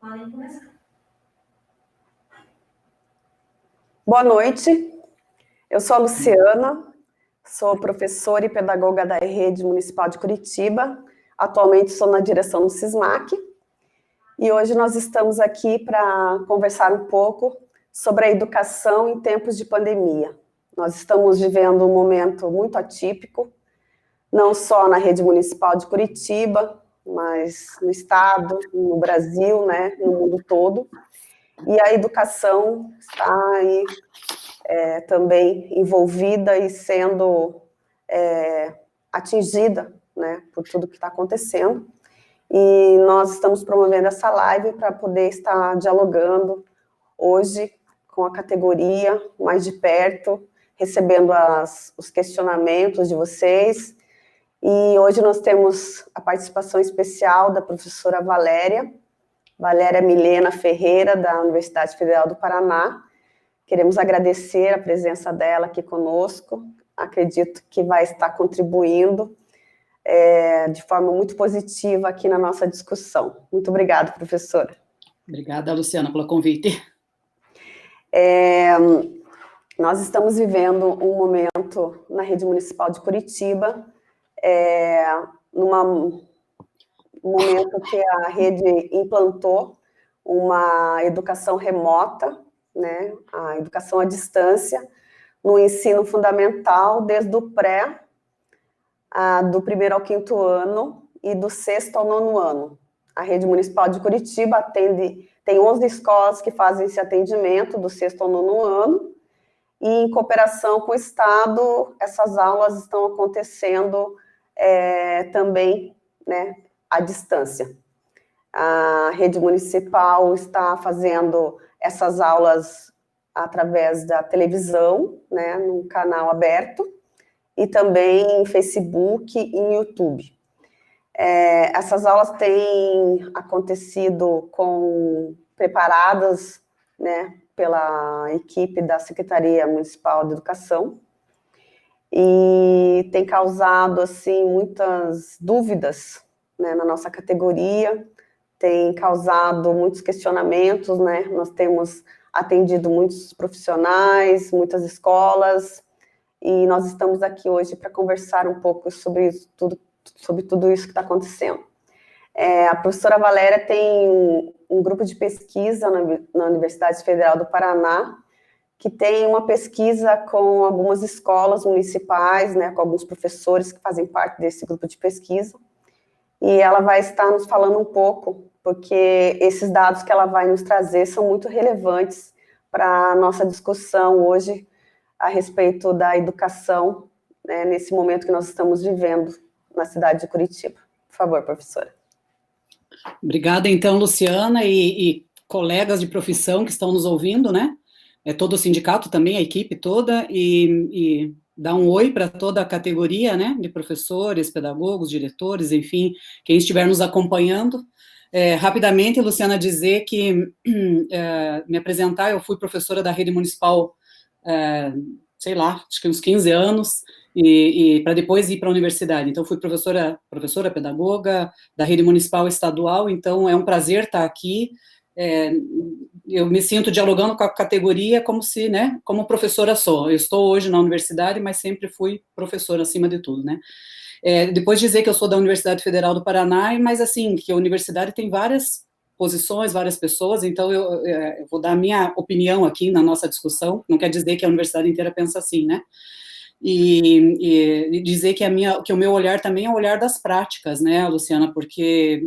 Podem começar. Boa noite, eu sou a Luciana, sou professora e pedagoga da Rede Municipal de Curitiba, atualmente sou na direção do SISMAC, e hoje nós estamos aqui para conversar um pouco sobre a educação em tempos de pandemia. Nós estamos vivendo um momento muito atípico, não só na Rede Municipal de Curitiba, mas no estado, no Brasil, né, no mundo todo, e a educação está aí também envolvida e sendo atingida, né, por tudo que está acontecendo. E nós estamos promovendo essa live para poder estar dialogando hoje com a categoria mais de perto, recebendo os questionamentos de vocês. E hoje nós temos a participação especial da professora Valéria Milena Ferreira, da Universidade Federal do Paraná. Queremos agradecer a presença dela aqui conosco, acredito que vai estar contribuindo de forma muito positiva aqui na nossa discussão. Muito obrigada, professora. Obrigada, Luciana, pelo convite. Nós estamos vivendo um momento na Rede Municipal de Curitiba, num momento que a rede implantou uma educação remota, né, a educação à distância, no ensino fundamental, desde o pré, do 1º ao 5º ano, e do 6º ao 9º ano. A Rede Municipal de Curitiba tem 11 escolas que fazem esse atendimento, do 6º ao 9º ano, e em cooperação com o Estado, essas aulas estão acontecendo também, né, à distância. A Rede Municipal está fazendo essas aulas através da televisão, né, num canal aberto, e também em Facebook e em YouTube. Essas aulas têm acontecido preparadas, né, pela equipe da Secretaria Municipal de Educação, e tem causado, assim, muitas dúvidas, né, na nossa categoria, tem causado muitos questionamentos, né, nós temos atendido muitos profissionais, muitas escolas, e nós estamos aqui hoje para conversar um pouco sobre tudo isso que está acontecendo. A professora Valéria tem um grupo de pesquisa na Universidade Federal do Paraná, que tem uma pesquisa com algumas escolas municipais, né, com alguns professores que fazem parte desse grupo de pesquisa, e ela vai estar nos falando um pouco, porque esses dados que ela vai nos trazer são muito relevantes para a nossa discussão hoje a respeito da educação, né, nesse momento que nós estamos vivendo na cidade de Curitiba. Por favor, professora. Obrigada, então, Luciana, e colegas de profissão que estão nos ouvindo, né? Todo o sindicato também, a equipe toda, e dar um oi para toda a categoria, né, de professores, pedagogos, diretores, enfim, quem estiver nos acompanhando. Rapidamente, Luciana, dizer que, me apresentar, eu fui professora da Rede Municipal, sei lá, acho que uns 15 anos, e para depois ir para a universidade. Então, fui professora pedagoga da Rede Municipal Estadual, então é um prazer estar aqui. Eu me sinto dialogando com a categoria como se, né, como professora sou. Eu estou hoje na universidade, mas sempre fui professora acima de tudo, né. Depois dizer que eu sou da Universidade Federal do Paraná, mas assim, que a universidade tem várias posições, várias pessoas, então eu vou dar a minha opinião aqui na nossa discussão, não quer dizer que a universidade inteira pensa assim, né. E dizer que o meu olhar também é o olhar das práticas, né, Luciana, porque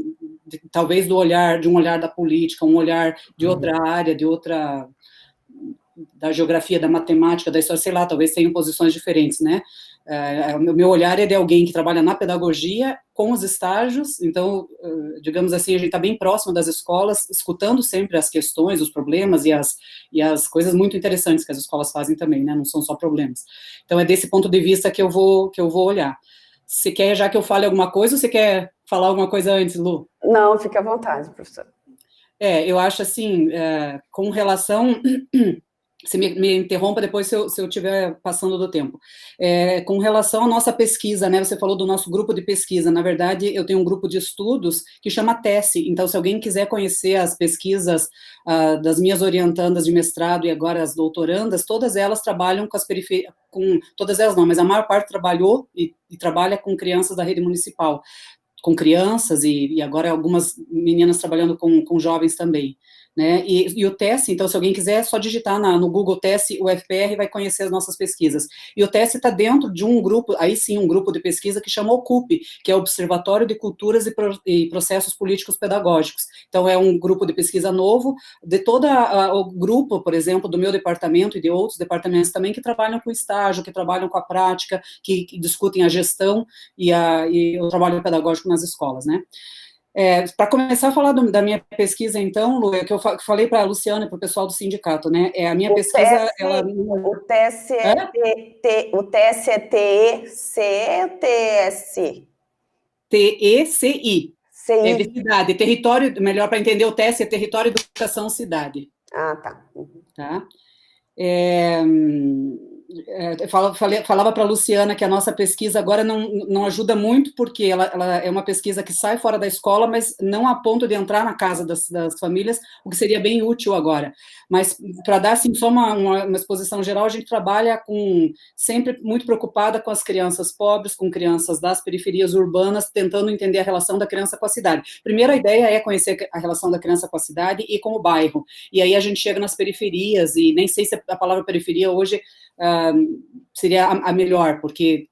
talvez de um olhar da política, um olhar de outra área, da geografia, da matemática, da história, sei lá, talvez tenham posições diferentes, né. O meu olhar é de alguém que trabalha na pedagogia, com os estágios, então, digamos assim, a gente está bem próximo das escolas, escutando sempre as questões, os problemas e as coisas muito interessantes que as escolas fazem também, né, não são só problemas. Então, é desse ponto de vista que eu vou olhar. Você quer já que eu fale alguma coisa, ou você quer falar alguma coisa antes, Lu? Não, fique à vontade, professora. Eu acho assim, com relação Você me interrompa depois se eu estiver passando do tempo. Com relação à nossa pesquisa, né, você falou do nosso grupo de pesquisa. Na verdade, eu tenho um grupo de estudos que chama TESSE. Então, se alguém quiser conhecer as pesquisas das minhas orientandas de mestrado e agora as doutorandas, todas elas trabalham com as periferias, todas elas não, mas a maior parte trabalhou e trabalha com crianças da rede municipal, com crianças e agora algumas meninas trabalhando com jovens também. Né? E o TESSE, então, se alguém quiser, é só digitar no Google TESSE UFPR, vai conhecer as nossas pesquisas. E o TESSE está dentro de um grupo, aí sim, um grupo de pesquisa que chama OCUP, que é o Observatório de Culturas e Processos Políticos Pedagógicos. Então, é um grupo de pesquisa novo, de todo o grupo, por exemplo, do meu departamento e de outros departamentos também, que trabalham com estágio, que trabalham com a prática, que discutem a gestão e o trabalho pedagógico nas escolas, né? Para começar a falar da minha pesquisa, então, Lu, que eu falei para a Luciana e para o pessoal do sindicato, né? A minha pesquisa, o TSE é TEC ou TSI? TECI. Cidade, território, melhor para entender, o TESE é Território, Educação, Cidade. Ah, tá. Tá? Falava para a Luciana que a nossa pesquisa agora não ajuda muito, porque ela é uma pesquisa que sai fora da escola, mas não a ponto de entrar na casa das famílias, o que seria bem útil agora. Mas, para dar assim, só uma exposição geral, a gente trabalha sempre muito preocupada com as crianças pobres, com crianças das periferias urbanas, tentando entender a relação da criança com a cidade. Primeiro, a ideia é conhecer a relação da criança com a cidade e com o bairro. E aí a gente chega nas periferias, e nem sei se a palavra periferia hoje seria a melhor, porque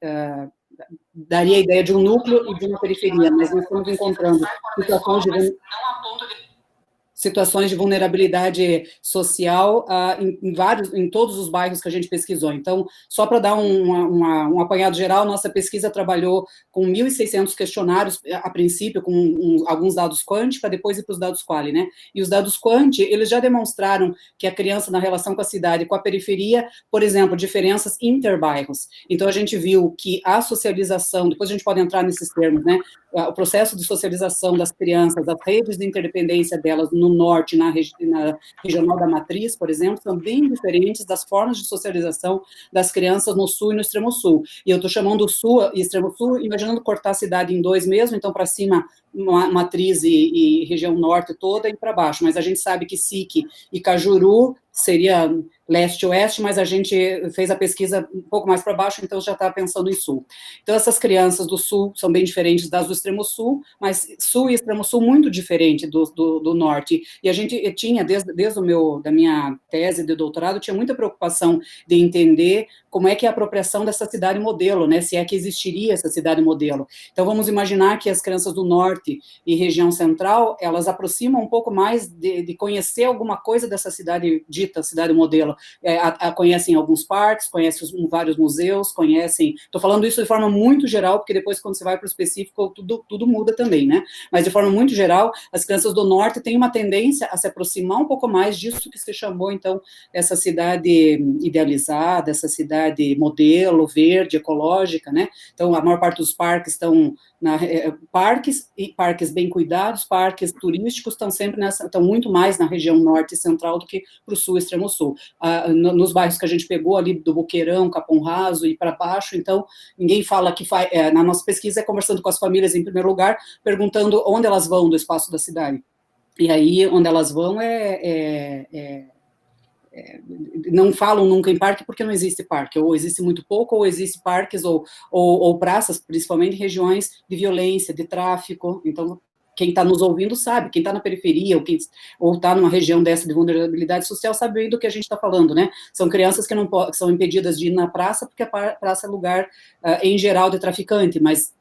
daria a ideia de um núcleo e de uma periferia, mas nós estamos encontrando situações de vulnerabilidade social em todos os bairros que a gente pesquisou. Então, só para dar um apanhado geral, nossa pesquisa trabalhou com 1.600 questionários, a princípio, com alguns dados quant, para depois ir para os dados quali, né? E os dados quant, eles já demonstraram que a criança, na relação com a cidade e com a periferia, por exemplo, diferenças interbairros. Então, a gente viu que a socialização, depois a gente pode entrar nesses termos, né? O processo de socialização das crianças, as redes de interdependência delas no norte, na regional da matriz, por exemplo, são bem diferentes das formas de socialização das crianças no sul e no extremo sul. E eu estou chamando o sul e extremo sul, imaginando cortar a cidade em dois mesmo, então para cima, matriz e região norte toda, e para baixo. Mas a gente sabe que SIC e Cajuru seria leste-oeste, mas a gente fez a pesquisa um pouco mais para baixo, então já está pensando em sul. Então, essas crianças do sul são bem diferentes das do extremo sul, mas sul e extremo sul muito diferente do norte. E a gente tinha, desde da minha tese de doutorado, tinha muita preocupação de entender como é que é a apropriação dessa cidade modelo, né, se é que existiria essa cidade modelo. Então, vamos imaginar que as crianças do norte e região central, elas aproximam um pouco mais de conhecer alguma coisa dessa cidade dita, cidade modelo. Conhecem alguns parques, conhecem vários museus, conhecem... Estou falando isso de forma muito geral, porque depois, quando você vai para o específico, tudo muda também, né? Mas, de forma muito geral, as crianças do norte têm uma tendência a se aproximar um pouco mais disso que se chamou, então, essa cidade idealizada, essa cidade modelo, verde, ecológica, né? Então, a maior parte dos parques estão parques bem cuidados, parques turísticos estão muito mais na região norte e central do que para o sul e extremo sul. Nos bairros que a gente pegou ali do Boqueirão, Capão Raso e para baixo, então ninguém fala que na nossa pesquisa é conversando com as famílias em primeiro lugar, perguntando onde elas vão do espaço da cidade. E aí, onde elas vão não falam nunca em parque porque não existe parque, ou existe muito pouco, ou existe parques ou praças, principalmente em regiões de violência, de tráfico. Então, quem está nos ouvindo sabe, quem está na periferia ou está numa região dessa de vulnerabilidade social sabe bem do que a gente está falando, né? São crianças que são impedidas de ir na praça porque a praça é lugar, em geral, de traficante, mas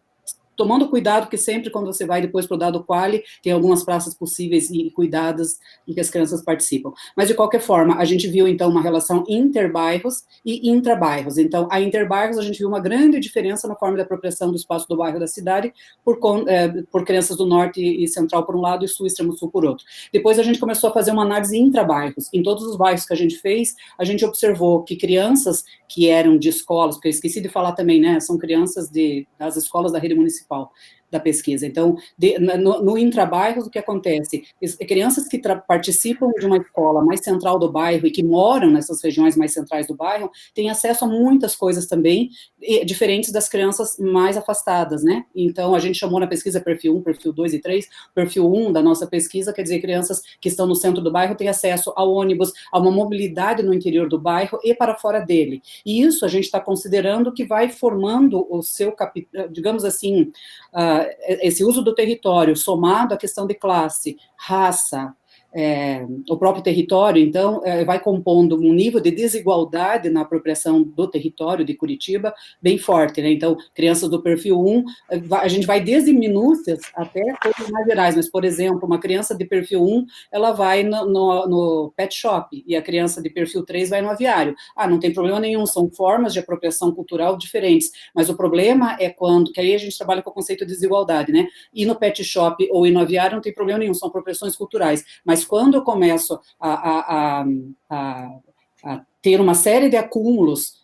tomando cuidado que sempre quando você vai depois para o dado quali, tem algumas praças possíveis e cuidadas em que as crianças participam. Mas, de qualquer forma, a gente viu, então, uma relação interbairros e intrabairros. Então, a interbairros, a gente viu uma grande diferença na forma de apropriação do espaço do bairro da cidade por crianças do norte e central por um lado e sul e extremo sul por outro. Depois, a gente começou a fazer uma análise intrabairros. Em todos os bairros que a gente fez, a gente observou que crianças que eram de escolas, porque eu esqueci de falar também, né, são crianças das escolas da rede municipal, da pesquisa. Então, no intrabairros, o que acontece? Crianças que participam de uma escola mais central do bairro e que moram nessas regiões mais centrais do bairro, têm acesso a muitas coisas também, diferentes das crianças mais afastadas, né? Então, a gente chamou na pesquisa perfil 1, perfil 2 e 3, perfil 1 da nossa pesquisa, quer dizer, crianças que estão no centro do bairro têm acesso ao ônibus, a uma mobilidade no interior do bairro e para fora dele. E isso a gente está considerando que vai formando o seu capital, digamos assim, esse uso do território, somado à questão de classe, raça, o próprio território, então, vai compondo um nível de desigualdade na apropriação do território de Curitiba bem forte, né? Então, crianças do perfil 1, a gente vai desde minúcias até coisas mais gerais, mas, por exemplo, uma criança de perfil 1, ela vai no pet shop, e a criança de perfil 3 vai no aviário. Não tem problema nenhum, são formas de apropriação cultural diferentes, mas o problema é quando, que aí a gente trabalha com o conceito de desigualdade, né? Ir no pet shop ou ir no aviário não tem problema nenhum, são apropriações culturais, mas quando eu começo a ter uma série de acúmulos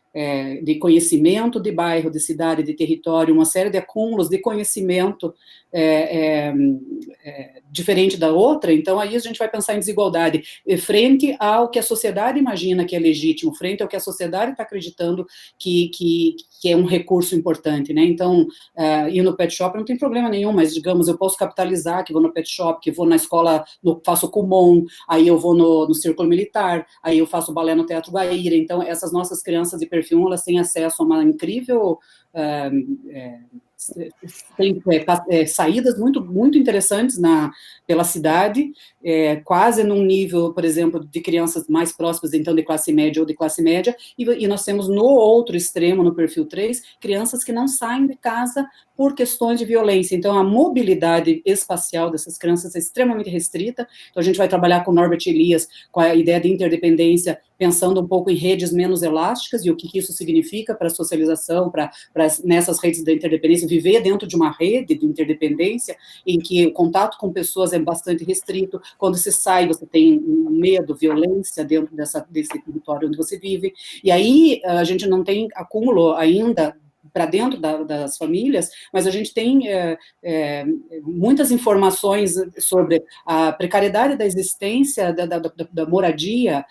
de conhecimento de bairro, de cidade, de território, uma série de acúmulos de conhecimento diferente da outra, então aí a gente vai pensar em desigualdade, frente ao que a sociedade imagina que é legítimo, frente ao que a sociedade está acreditando que é um recurso importante, né? Então, ir no pet shop não tem problema nenhum, mas, digamos, eu posso capitalizar que vou no pet shop, que vou na escola, faço Kumon, aí eu vou no Círculo Militar, aí eu faço balé no Teatro Guaíra, então essas nossas crianças de perfil 1, elas têm acesso a uma incrível... tem saídas muito, muito interessantes pela cidade, quase num nível, por exemplo, de crianças mais próximas, então, de classe média ou de classe média, e nós temos no outro extremo, no perfil 3, crianças que não saem de casa por questões de violência. Então, a mobilidade espacial dessas crianças é extremamente restrita. Então, a gente vai trabalhar com Norbert Elias, com a ideia de interdependência, pensando um pouco em redes menos elásticas, e o que isso significa para a socialização, nessas redes da interdependência, viver dentro de uma rede de interdependência, em que o contato com pessoas é bastante restrito. Quando você sai, você tem medo, violência dentro desse território onde você vive, e aí a gente não tem acúmulo ainda para dentro das famílias, mas a gente tem muitas informações sobre a precariedade da existência, da moradia,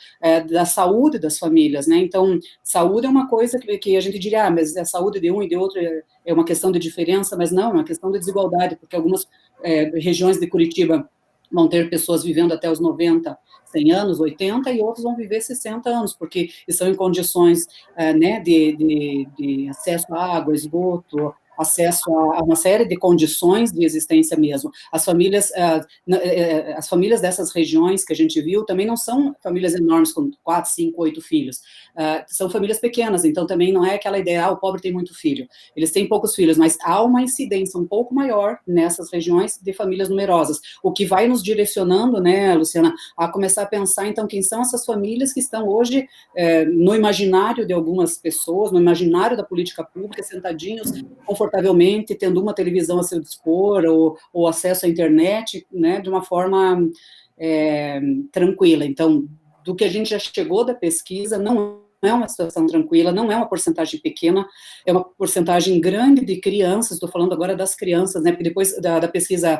da saúde das famílias, né? Então, saúde é uma coisa que a gente diria, mas a saúde de um e de outro é uma questão de diferença, mas não, é uma questão de desigualdade, porque algumas regiões de Curitiba vão ter pessoas vivendo até os 90, 100 anos, 80, e outros vão viver 60 anos, porque estão em condições né, de acesso à água, esgoto, acesso a uma série de condições de existência mesmo. As famílias dessas regiões que a gente viu também não são famílias enormes, com 4, 5, 8 filhos. São famílias pequenas, então também não é aquela ideia, o pobre tem muito filho. Eles têm poucos filhos, mas há uma incidência um pouco maior nessas regiões de famílias numerosas, o que vai nos direcionando, né, Luciana, a começar a pensar, então, quem são essas famílias que estão hoje no imaginário de algumas pessoas, no imaginário da política pública, sentadinhos, confortavelmente, tendo uma televisão a seu dispor, ou acesso à internet, né, de uma forma tranquila. Então, do que a gente já chegou da pesquisa, não é uma situação tranquila, não é uma porcentagem pequena, é uma porcentagem grande de crianças, estou falando agora das crianças, né, porque depois da pesquisa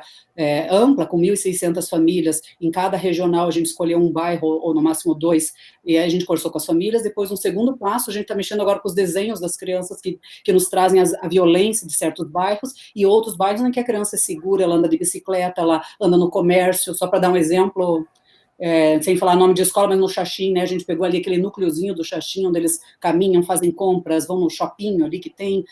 ampla, com 1.600 famílias, em cada regional a gente escolheu um bairro, ou no máximo 2, e aí a gente conversou com as famílias. Depois, um segundo passo, a gente está mexendo agora com os desenhos das crianças que nos trazem a violência de certos bairros, e outros bairros em que a criança é segura, ela anda de bicicleta, ela anda no comércio, só para dar um exemplo... sem falar nome de escola, mas no Xaxim, né, a gente pegou ali aquele núcleozinho do Xaxim, onde eles caminham, fazem compras, vão no shopping ali que tem,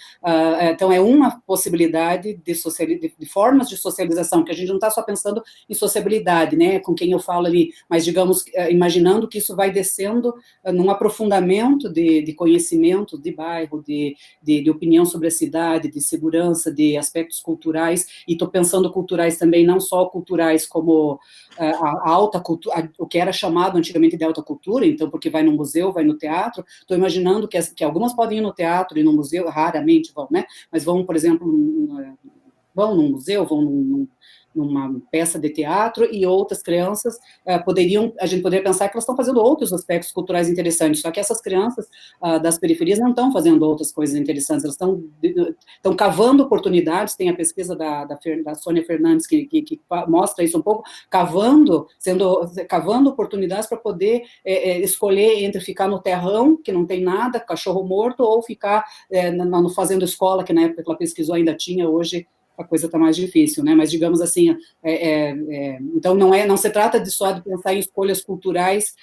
então é uma possibilidade de formas de socialização, que a gente não está só pensando em sociabilidade, né, com quem eu falo ali, mas, digamos, imaginando que isso vai descendo num aprofundamento de conhecimento de bairro, de opinião sobre a cidade, de segurança, de aspectos culturais, e estou pensando culturais também, não só culturais como a alta cultura, o que era chamado antigamente de alta cultura, então, porque vai no museu, vai no teatro. Estou imaginando que algumas podem ir no teatro e no museu, raramente vão, né, mas vão, por exemplo, vão num museu, vão numa peça de teatro, e outras crianças a gente poderia pensar que elas estão fazendo outros aspectos culturais interessantes, só que essas crianças das periferias não estão fazendo outras coisas interessantes, elas estão cavando oportunidades. Tem a pesquisa da Sônia Fernandes que mostra isso um pouco, cavando oportunidades para poder escolher entre ficar no terrão, que não tem nada, cachorro morto, ou ficar fazendo escola, que na época que ela pesquisou ainda tinha, hoje a coisa está mais difícil, né? Mas digamos assim, então não se trata só de pensar em escolhas culturais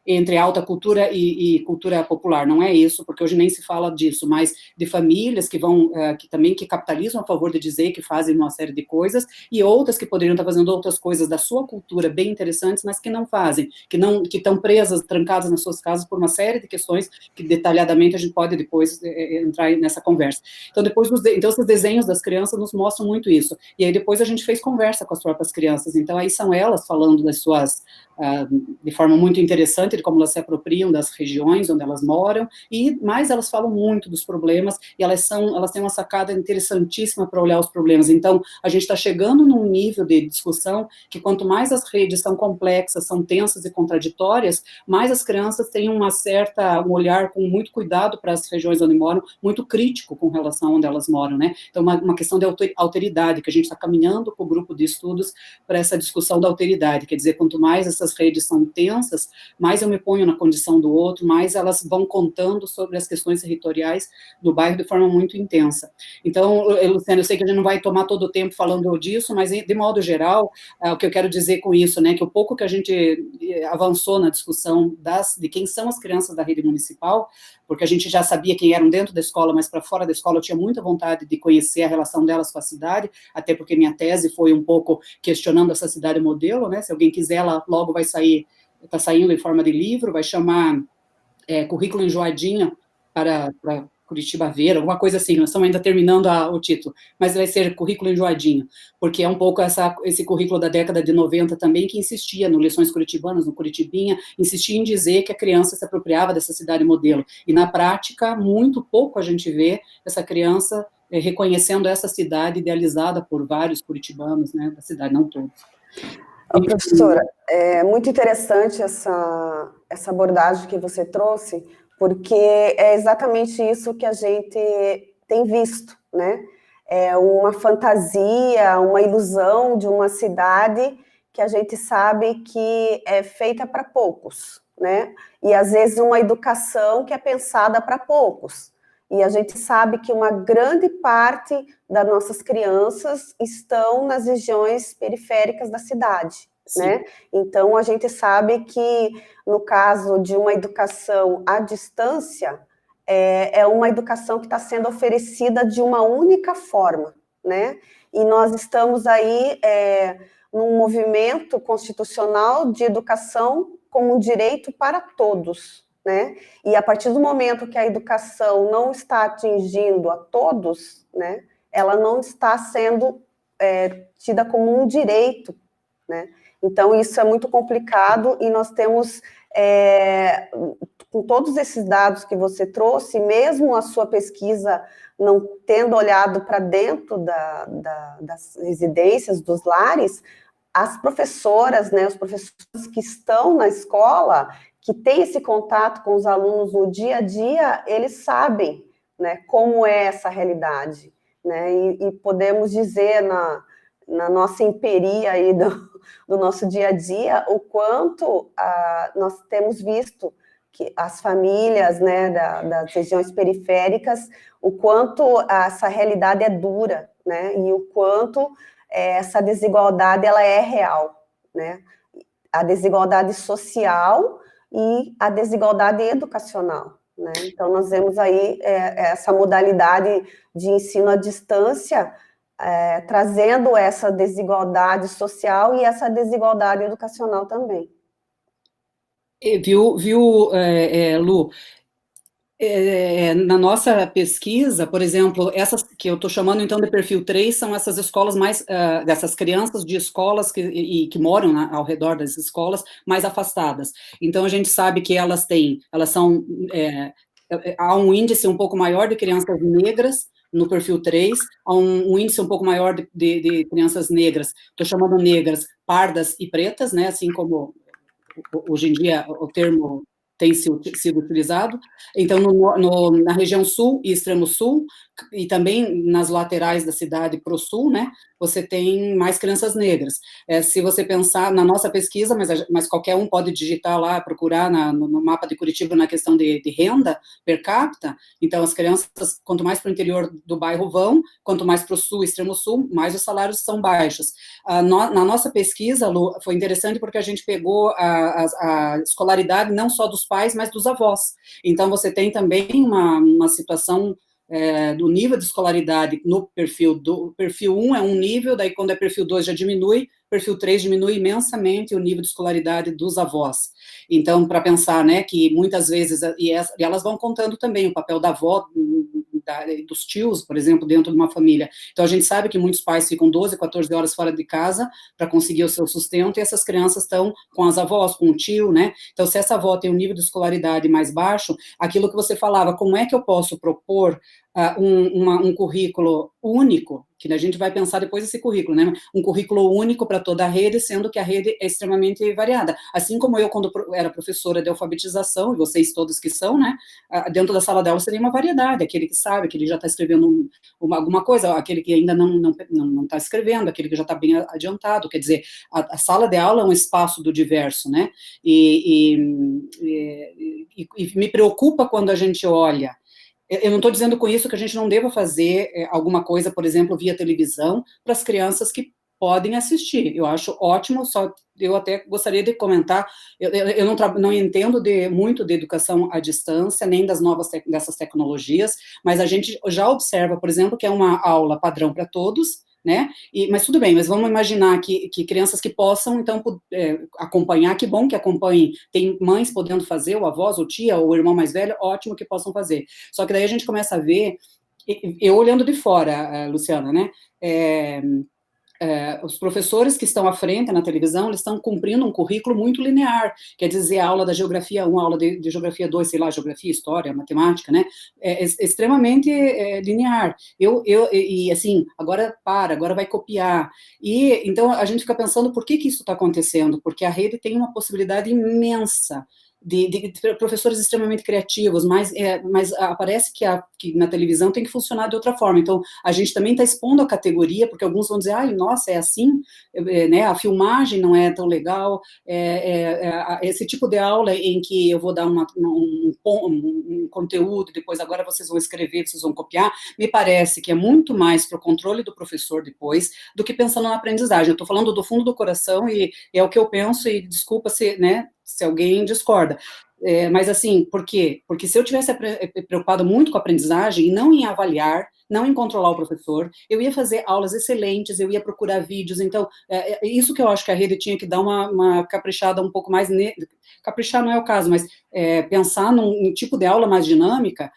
entre alta cultura e cultura popular, não é isso, porque hoje nem se fala disso, mas de famílias que vão, que capitalizam a favor de dizer que fazem uma série de coisas, e outras que poderiam estar fazendo outras coisas da sua cultura bem interessantes, mas que não fazem, que estão presas, trancadas nas suas casas por uma série de questões que detalhadamente a gente pode depois entrar nessa conversa. Então, então esses desenhos das crianças nos mostram muito isso, e aí depois a gente fez conversa com as próprias crianças, então aí são elas falando das suas, de forma muito interessante, de como elas se apropriam das regiões onde elas moram, e mais elas falam muito dos problemas, e elas têm uma sacada interessantíssima para olhar os problemas. Então, a gente está chegando num nível de discussão que quanto mais as redes são complexas, são tensas e contraditórias, mais as crianças têm um olhar com muito cuidado para as regiões onde moram, muito crítico com relação a onde elas moram, né? Então, uma questão de alteridade, que a gente está caminhando com o grupo de estudos para essa discussão da alteridade, quer dizer, quanto mais essas redes são tensas, mais eu me ponho na condição do outro, mais elas vão contando sobre as questões territoriais do bairro de forma muito intensa. Então, Luciana, eu sei que a gente não vai tomar todo o tempo falando disso, mas, de modo geral, o que eu quero dizer com isso, né, que o pouco que a gente avançou na discussão de quem são as crianças da rede municipal, porque a gente já sabia quem eram dentro da escola, mas para fora da escola eu tinha muita vontade de conhecer a relação delas com a cidade, até porque minha tese foi um pouco questionando essa cidade modelo, né, se alguém quiser, ela logo vai sair, está saindo em forma de livro, vai chamar Currículo Enjoadinho para Curitiba Ver, alguma coisa assim, nós estamos ainda terminando o título, mas vai ser Currículo Enjoadinho, porque é um pouco esse currículo da década de 90 também, que insistia no Lições Curitibanas, no Curitibinha, insistia em dizer que a criança se apropriava dessa cidade modelo, e na prática, muito pouco a gente vê essa criança reconhecendo essa cidade idealizada por vários curitibanos, né, da cidade, não todos. Professora, é muito interessante essa abordagem que você trouxe, porque é exatamente isso que a gente tem visto, né? É uma fantasia, uma ilusão de uma cidade que a gente sabe que é feita para poucos, né? E às vezes uma educação que é pensada para poucos. E a gente sabe que uma grande parte das nossas crianças estão nas regiões periféricas da cidade, né? Então, a gente sabe que, no caso de uma educação à distância, é uma educação que está sendo oferecida de uma única forma, né? E nós estamos aí num movimento constitucional de educação como um direito para todos, né? E a partir do momento que a educação não está atingindo a todos, né, ela não está sendo tida como um direito, né? Então, isso é muito complicado, e nós temos, com todos esses dados que você trouxe, mesmo a sua pesquisa não tendo olhado para dentro das residências, dos lares, as professoras, né, os professores que estão na escola, que têm esse contato com os alunos no dia a dia, eles sabem, né, como é essa realidade, né, e podemos dizer na nossa empiria aí do nosso dia a dia, o quanto nós temos visto que as famílias, né, das regiões periféricas, o quanto essa realidade é dura, né, e o quanto essa desigualdade ela é real, né, a desigualdade social e a desigualdade educacional, né? Então, nós vemos aí essa modalidade de ensino à distância trazendo essa desigualdade social e essa desigualdade educacional também. Viu, Lu? Na nossa pesquisa, por exemplo, essas que eu estou chamando então de perfil 3 são essas escolas mais, dessas crianças de escolas que moram ao redor das escolas mais afastadas. Então, a gente sabe que há um índice um pouco maior de crianças negras no perfil 3, há um índice um pouco maior de crianças negras, estou chamando negras, pardas e pretas, né, assim como hoje em dia o termo tem sido utilizado. Então, na região sul e extremo sul, e também nas laterais da cidade para o sul, né, você tem mais crianças negras. Se você pensar na nossa pesquisa, mas qualquer um pode digitar lá, procurar no mapa de Curitiba na questão de renda per capita, então as crianças, quanto mais para o interior do bairro vão, quanto mais para o sul, extremo sul, mais os salários são baixos. Na nossa pesquisa, Lu, foi interessante porque a gente pegou a escolaridade não só dos pais, mas dos avós. Então, você tem também uma situação do nível de escolaridade no perfil 1 é um nível, daí quando é perfil 2 já diminui, perfil 3 diminui imensamente o nível de escolaridade dos avós. Então, para pensar, né, que muitas vezes, e elas vão contando também o papel da avó, dos tios, por exemplo, dentro de uma família. Então, a gente sabe que muitos pais ficam 12, 14 horas fora de casa para conseguir o seu sustento, e essas crianças estão com as avós, com o tio, né? Então, se essa avó tem um nível de escolaridade mais baixo, aquilo que você falava, como é que eu posso propor um currículo único, que a gente vai pensar depois desse currículo, né? Um currículo único para toda a rede, sendo que a rede é extremamente variada. Assim como eu, quando era professora de alfabetização, e vocês todos que são, né? Dentro da sala de aula seria uma variedade, aquele que sabe, aquele que já está escrevendo alguma coisa, aquele que ainda não está escrevendo, aquele que já está bem adiantado, quer dizer, a sala de aula é um espaço do diverso, né? E me preocupa quando a gente olha. Eu não estou dizendo com isso que a gente não deva fazer alguma coisa, por exemplo, via televisão, para as crianças que podem assistir. Eu acho ótimo, só eu até gostaria de comentar, eu não entendo muito de educação à distância, nem dessas tecnologias, mas a gente já observa, por exemplo, que é uma aula padrão para todos, né? Mas tudo bem, mas vamos imaginar que crianças que possam, então, acompanhar, que bom que acompanhem, tem mães podendo fazer, ou avós, ou tia, ou irmão mais velho, ótimo que possam fazer. Só que daí a gente começa a ver, eu olhando de fora, Luciana, né? Os professores que estão à frente na televisão, eles estão cumprindo um currículo muito linear, quer dizer, a aula da geografia 1, a aula de geografia 2, sei lá, geografia, história, matemática, né, extremamente linear, e assim, agora vai copiar, e então a gente fica pensando, por que isso está acontecendo? Porque a rede tem uma possibilidade imensa de professores extremamente criativos, mas parece que na televisão tem que funcionar de outra forma. Então, a gente também está expondo a categoria, porque alguns vão dizer, ai, nossa, é assim, né, a filmagem não é tão legal, esse tipo de aula em que eu vou dar um conteúdo, depois agora vocês vão escrever, vocês vão copiar, me parece que é muito mais para o controle do professor depois, do que pensando na aprendizagem. Eu estou falando do fundo do coração, e é o que eu penso, e desculpa se alguém discorda. Mas assim, por quê? Porque se eu tivesse preocupado muito com a aprendizagem e não em avaliar, não em controlar o professor, eu ia fazer aulas excelentes, eu ia procurar vídeos, então, isso que eu acho que a rede tinha que dar uma caprichada um pouco mais, caprichar não é o caso, mas pensar num tipo de aula mais dinâmica,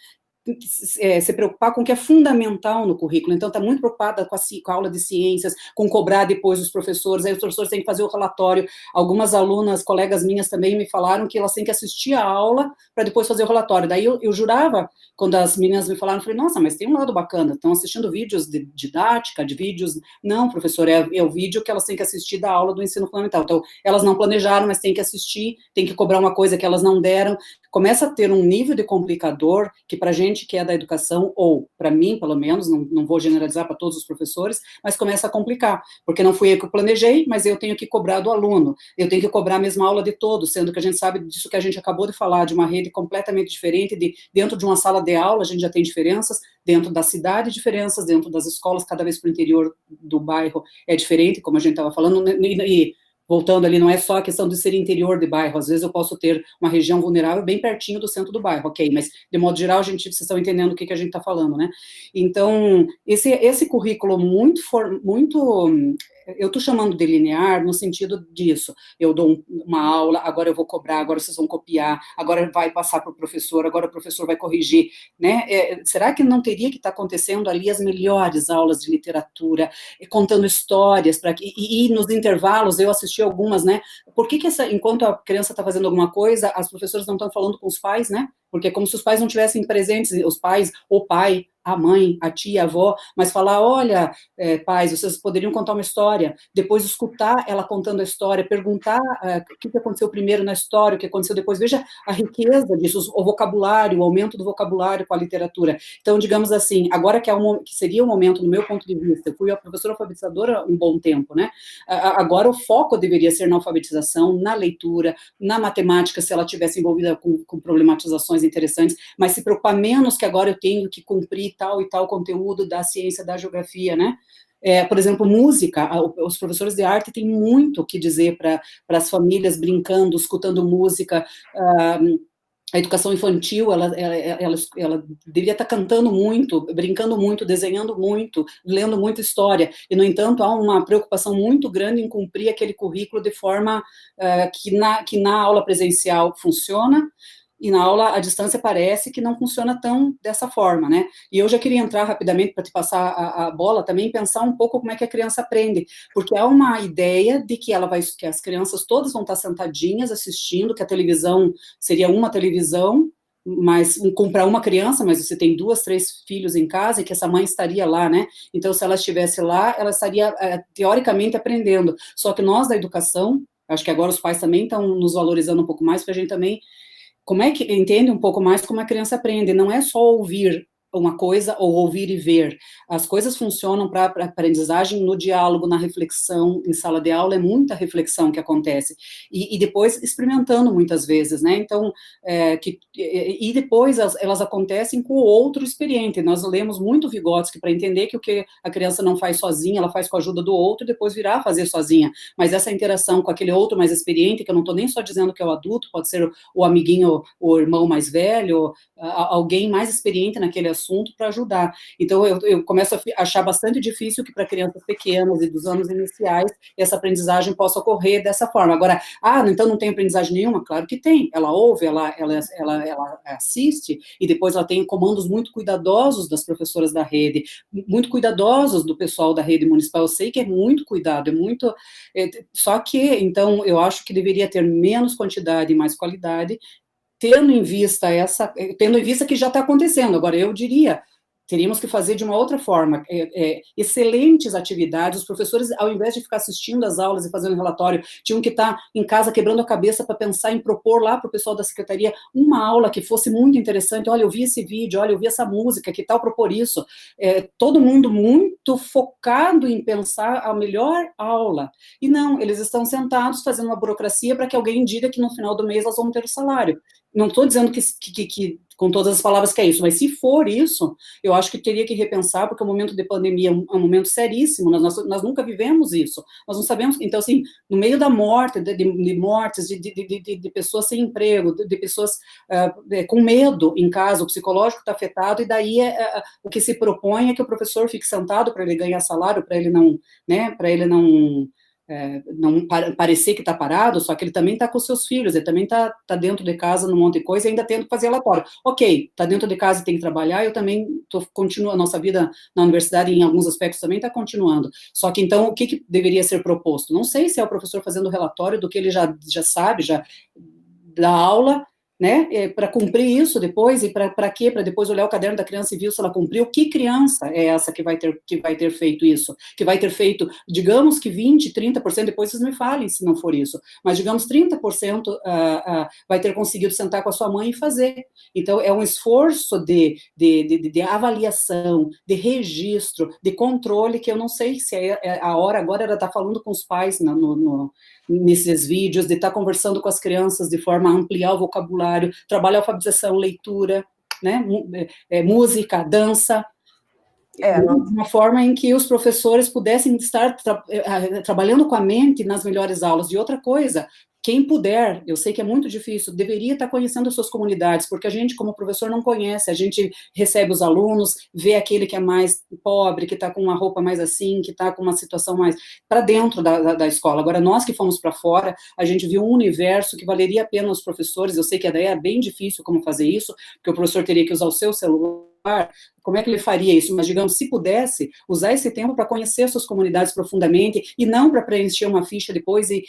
se preocupar com o que é fundamental no currículo, então está muito preocupada com a aula de ciências, com cobrar depois os professores, aí os professores têm que fazer o relatório, algumas alunas, colegas minhas também me falaram que elas têm que assistir a aula para depois fazer o relatório, daí eu jurava, quando as meninas me falaram, eu falei, nossa, mas tem um lado bacana, estão assistindo vídeos de didática, de vídeos, não, professor, é o vídeo que elas têm que assistir da aula do ensino fundamental, então elas não planejaram, mas têm que assistir, têm que cobrar uma coisa que elas não deram, começa a ter um nível de complicador que para a gente que é da educação, ou para mim, pelo menos, não vou generalizar para todos os professores, mas começa a complicar, porque não fui eu que planejei, mas eu tenho que cobrar do aluno, eu tenho que cobrar a mesma aula de todos, sendo que a gente sabe disso que a gente acabou de falar, de uma rede completamente diferente, dentro de uma sala de aula a gente já tem diferenças, dentro da cidade diferenças, dentro das escolas, cada vez para o interior do bairro é diferente, como a gente estava falando, e voltando ali, não é só a questão de ser interior de bairro, às vezes eu posso ter uma região vulnerável bem pertinho do centro do bairro, ok, mas de modo geral, vocês estão entendendo o que a gente está falando, né? Então, esse currículo muito eu estou chamando de linear no sentido disso, eu dou uma aula, agora eu vou cobrar, agora vocês vão copiar, agora vai passar para o professor, agora o professor vai corrigir, né? Será que não teria que estar acontecendo ali as melhores aulas de literatura, contando histórias, e nos intervalos, eu assisti algumas, né? Por que enquanto a criança está fazendo alguma coisa, as professoras não estão falando com os pais, né? porque é como se os pais não tivessem presentes, os pais, o pai, a mãe, a tia, a avó, mas falar, olha, pais, vocês poderiam contar uma história, depois escutar ela contando a história, perguntar o que aconteceu primeiro na história, o que aconteceu depois, veja a riqueza disso, o vocabulário, o aumento do vocabulário com a literatura. Então, digamos assim, agora que seria o momento, no meu ponto de vista, eu fui a professora alfabetizadora um bom tempo, né, agora o foco deveria ser na alfabetização, na leitura, na matemática, se ela tivesse envolvida com problematizações interessantes, mas se preocupar menos que agora eu tenho que cumprir tal e tal conteúdo da ciência, da geografia, né? Por exemplo, música, os professores de arte têm muito o que dizer para as famílias brincando, escutando música, a educação infantil, ela deveria estar cantando muito, brincando muito, desenhando muito, lendo muita história, e, no entanto, há uma preocupação muito grande em cumprir aquele currículo de forma que na aula presencial funciona, e na aula à distância parece que não funciona tão dessa forma, né? E eu já queria entrar rapidamente para te passar a bola também, pensar um pouco como é que a criança aprende, porque há uma ideia de que que as crianças todas vão estar sentadinhas assistindo, que a televisão seria uma televisão, mas comprar uma criança, mas você tem 2, 3 filhos em casa, e que essa mãe estaria lá, né? Então, se ela estivesse lá, ela estaria, teoricamente, aprendendo. Só que nós, da educação, acho que agora os pais também estão nos valorizando um pouco mais, para a gente também como é que entende um pouco mais como a criança aprende, não é só ouvir uma coisa ou ouvir e ver. As coisas funcionam para a aprendizagem no diálogo, na reflexão, em sala de aula é muita reflexão que acontece, e depois experimentando muitas vezes, né, então, e depois elas acontecem com o outro experiente. Nós lemos muito Vygotsky para entender que o que a criança não faz sozinha, ela faz com a ajuda do outro, e depois virá a fazer sozinha, mas essa interação com aquele outro mais experiente, que eu não estou nem só dizendo que é o adulto, pode ser o amiguinho, o irmão mais velho, alguém mais experiente naquele assunto, para ajudar. Então, eu começo a achar bastante difícil que para crianças pequenas e dos anos iniciais, essa aprendizagem possa ocorrer dessa forma. Agora, então não tem aprendizagem nenhuma? Claro que tem. Ela ouve, ela assiste, e depois ela tem comandos muito cuidadosos das professoras da rede, muito cuidadosos do pessoal da rede municipal. Eu sei que é muito cuidado, só que, então, eu acho que deveria ter menos quantidade e mais qualidade, tendo em vista que já está acontecendo. Agora, eu diria, teríamos que fazer de uma outra forma, excelentes atividades, os professores, ao invés de ficar assistindo as aulas e fazendo relatório, tinham que estar em casa quebrando a cabeça para pensar em propor lá para o pessoal da secretaria uma aula que fosse muito interessante. Olha, eu vi esse vídeo, olha, eu vi essa música, que tal propor isso? Todo mundo muito focado em pensar a melhor aula, e não, eles estão sentados fazendo uma burocracia para que alguém diga que no final do mês elas vão ter o salário. Não estou dizendo que com todas as palavras que é isso, mas se for isso, eu acho que teria que repensar, porque o momento de pandemia é um momento seríssimo, nós nunca vivemos isso, nós não sabemos, então, assim, no meio da morte, de mortes, de pessoas sem emprego, de pessoas com medo em casa, o psicológico está afetado, e daí o que se propõe é que o professor fique sentado para ele ganhar salário, para ele não, né, não parecer que está parado, só que ele também está com seus filhos, ele também está dentro de casa num monte de coisa e ainda tendo que fazer relatório. Ok, está dentro de casa e tem que trabalhar, eu também continuo, a nossa vida na universidade em alguns aspectos também está continuando. Só que então, o que deveria ser proposto? Não sei se é o professor fazendo relatório do que ele já sabe, já da aula, né, para cumprir isso depois, e para quê? Para depois olhar o caderno da criança e ver se ela cumpriu. Que criança é essa que vai ter feito isso? Que vai ter feito, digamos que 20%, 30%, depois vocês me falem se não for isso, mas digamos 30% vai ter conseguido sentar com a sua mãe e fazer. Então, é um esforço de avaliação, de registro, de controle, que eu não sei se a hora agora ela está falando com os pais nesses vídeos, de estar conversando com as crianças de forma a ampliar o vocabulário, trabalhar alfabetização, leitura, né, música, dança, uma forma em que os professores pudessem estar trabalhando com a mente nas melhores aulas. E outra coisa, quem puder, eu sei que é muito difícil, deveria estar conhecendo as suas comunidades, porque a gente, como professor, não conhece, a gente recebe os alunos, vê aquele que é mais pobre, que está com uma roupa mais assim, que está com uma situação mais para dentro da escola. Agora, nós que fomos para fora, a gente viu um universo que valeria a pena os professores, eu sei que daí é bem difícil como fazer isso, porque o professor teria que usar o seu celular, como é que ele faria isso? Mas, digamos, se pudesse, usar esse tempo para conhecer as suas comunidades profundamente, e não para preencher uma ficha depois e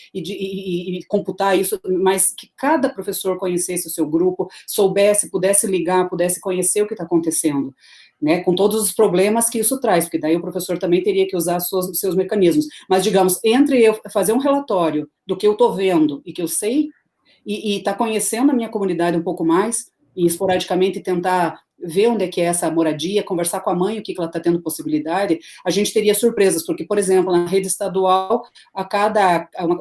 computar isso, mas que cada professor conhecesse o seu grupo, soubesse, pudesse ligar, pudesse conhecer o que está acontecendo, né, com todos os problemas que isso traz, porque daí o professor também teria que usar os seus mecanismos. Mas, digamos, entre eu fazer um relatório do que eu estou vendo e que eu sei, e estar conhecendo a minha comunidade um pouco mais, e esporadicamente tentar ver onde é que é essa moradia, conversar com a mãe o que ela está tendo possibilidade, a gente teria surpresas, porque, por exemplo, na rede estadual,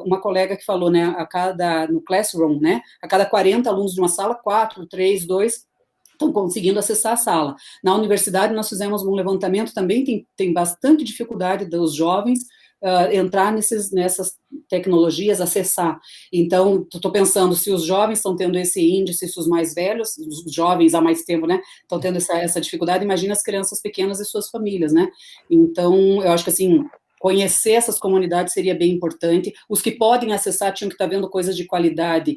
uma colega que falou, né, no Classroom, né, a cada 40 alunos de uma sala, 4, 3, 2 estão conseguindo acessar a sala. Na universidade, nós fizemos um levantamento, também tem bastante dificuldade dos jovens entrar nessas tecnologias, acessar. Então, estou pensando, se os jovens estão tendo esse índice, se os mais velhos, os jovens há mais tempo, né, estão tendo essa dificuldade, imagina as crianças pequenas e suas famílias, né? Então, eu acho que, assim, conhecer essas comunidades seria bem importante. Os que podem acessar tinham que estar vendo coisas de qualidade,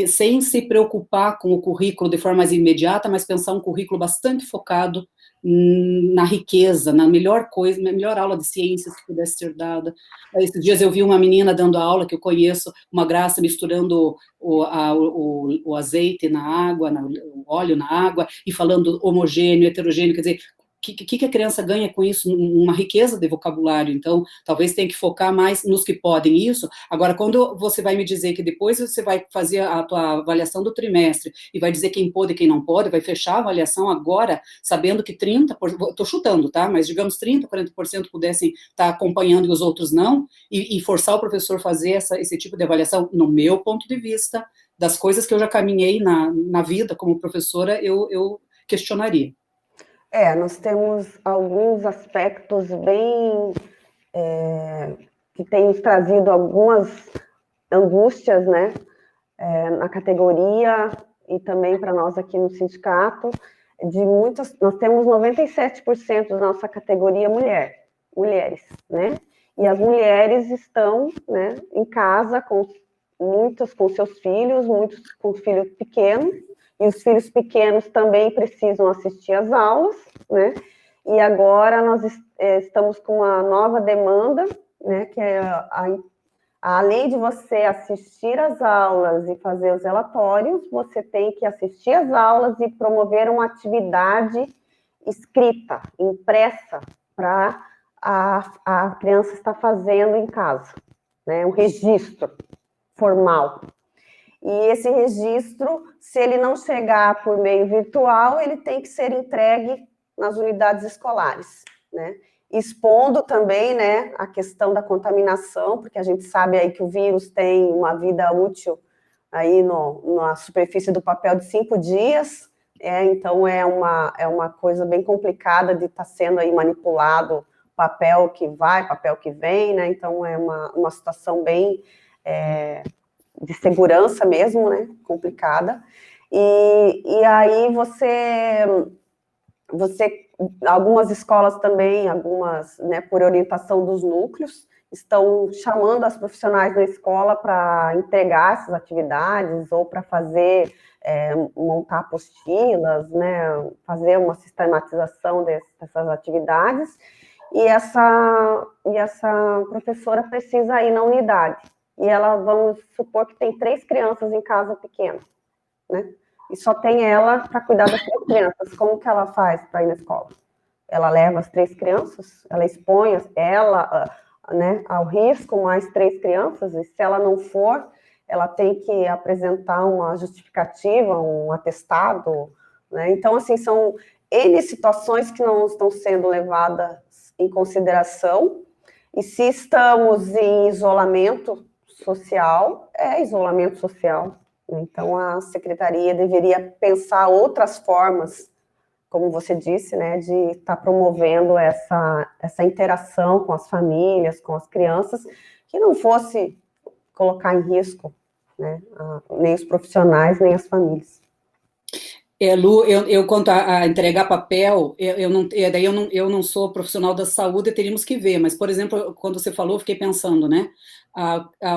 sem se preocupar com o currículo de forma mais imediata, mas pensar um currículo bastante focado na riqueza, na melhor coisa, na melhor aula de ciências que pudesse ser dada. Esses dias eu vi uma menina dando aula, que eu conheço, uma graça, misturando o azeite na água, o óleo na água, e falando homogêneo, heterogêneo, quer dizer, o que a criança ganha com isso? Uma riqueza de vocabulário. Então, talvez tenha que focar mais nos que podem isso. Agora, quando você vai me dizer que depois você vai fazer a tua avaliação do trimestre e vai dizer quem pode e quem não pode, vai fechar a avaliação agora, sabendo que 30%, estou chutando, tá? Mas digamos 30%, 40% pudessem estar acompanhando e os outros não, e forçar o professor a fazer esse tipo de avaliação, no meu ponto de vista, das coisas que eu já caminhei na vida como professora, eu questionaria. Nós temos alguns aspectos bem que têm nos trazido algumas angústias, né, na categoria e também para nós aqui no sindicato, nós temos 97% da nossa categoria mulheres, né, e as mulheres estão, né, em casa, muitas com seus filhos, muitos com filhos pequenos, e os filhos pequenos também precisam assistir às aulas, né? E agora nós estamos com uma nova demanda, né? Que é além de você assistir às aulas e fazer os relatórios, você tem que assistir às aulas e promover uma atividade escrita, impressa, para a criança estar fazendo em casa, né? Um registro formal. E esse registro, se ele não chegar por meio virtual, ele tem que ser entregue nas unidades escolares, né? Expondo também, né, a questão da contaminação, porque a gente sabe aí que o vírus tem uma vida útil aí na superfície do papel de 5 dias, então é uma coisa bem complicada de estar sendo aí manipulado, papel que vai, papel que vem, né? Então é uma situação bem de segurança mesmo, né, complicada, e aí algumas escolas também, né, por orientação dos núcleos, estão chamando as profissionais da escola para entregar essas atividades, ou para montar apostilas, né, fazer uma sistematização dessas atividades, e essa professora precisa ir na unidade, e ela, vamos supor que tem 3 crianças em casa pequenas, né? E só tem ela para cuidar das 3 crianças. Como que ela faz para ir na escola? Ela leva as 3 crianças, ela expõe ela, né, ao risco, mais 3 crianças, e se ela não for, ela tem que apresentar uma justificativa, um atestado, né? Então, assim, são N situações que não estão sendo levadas em consideração, e se estamos em isolamento social, isolamento social. Então, a secretaria deveria pensar outras formas, como você disse, né, de estar promovendo essa interação com as famílias, com as crianças, que não fosse colocar em risco, né, nem os profissionais, nem as famílias. Lu, eu quanto a entregar papel, eu não sou profissional da saúde, teríamos que ver, mas, por exemplo, quando você falou, eu fiquei pensando, né,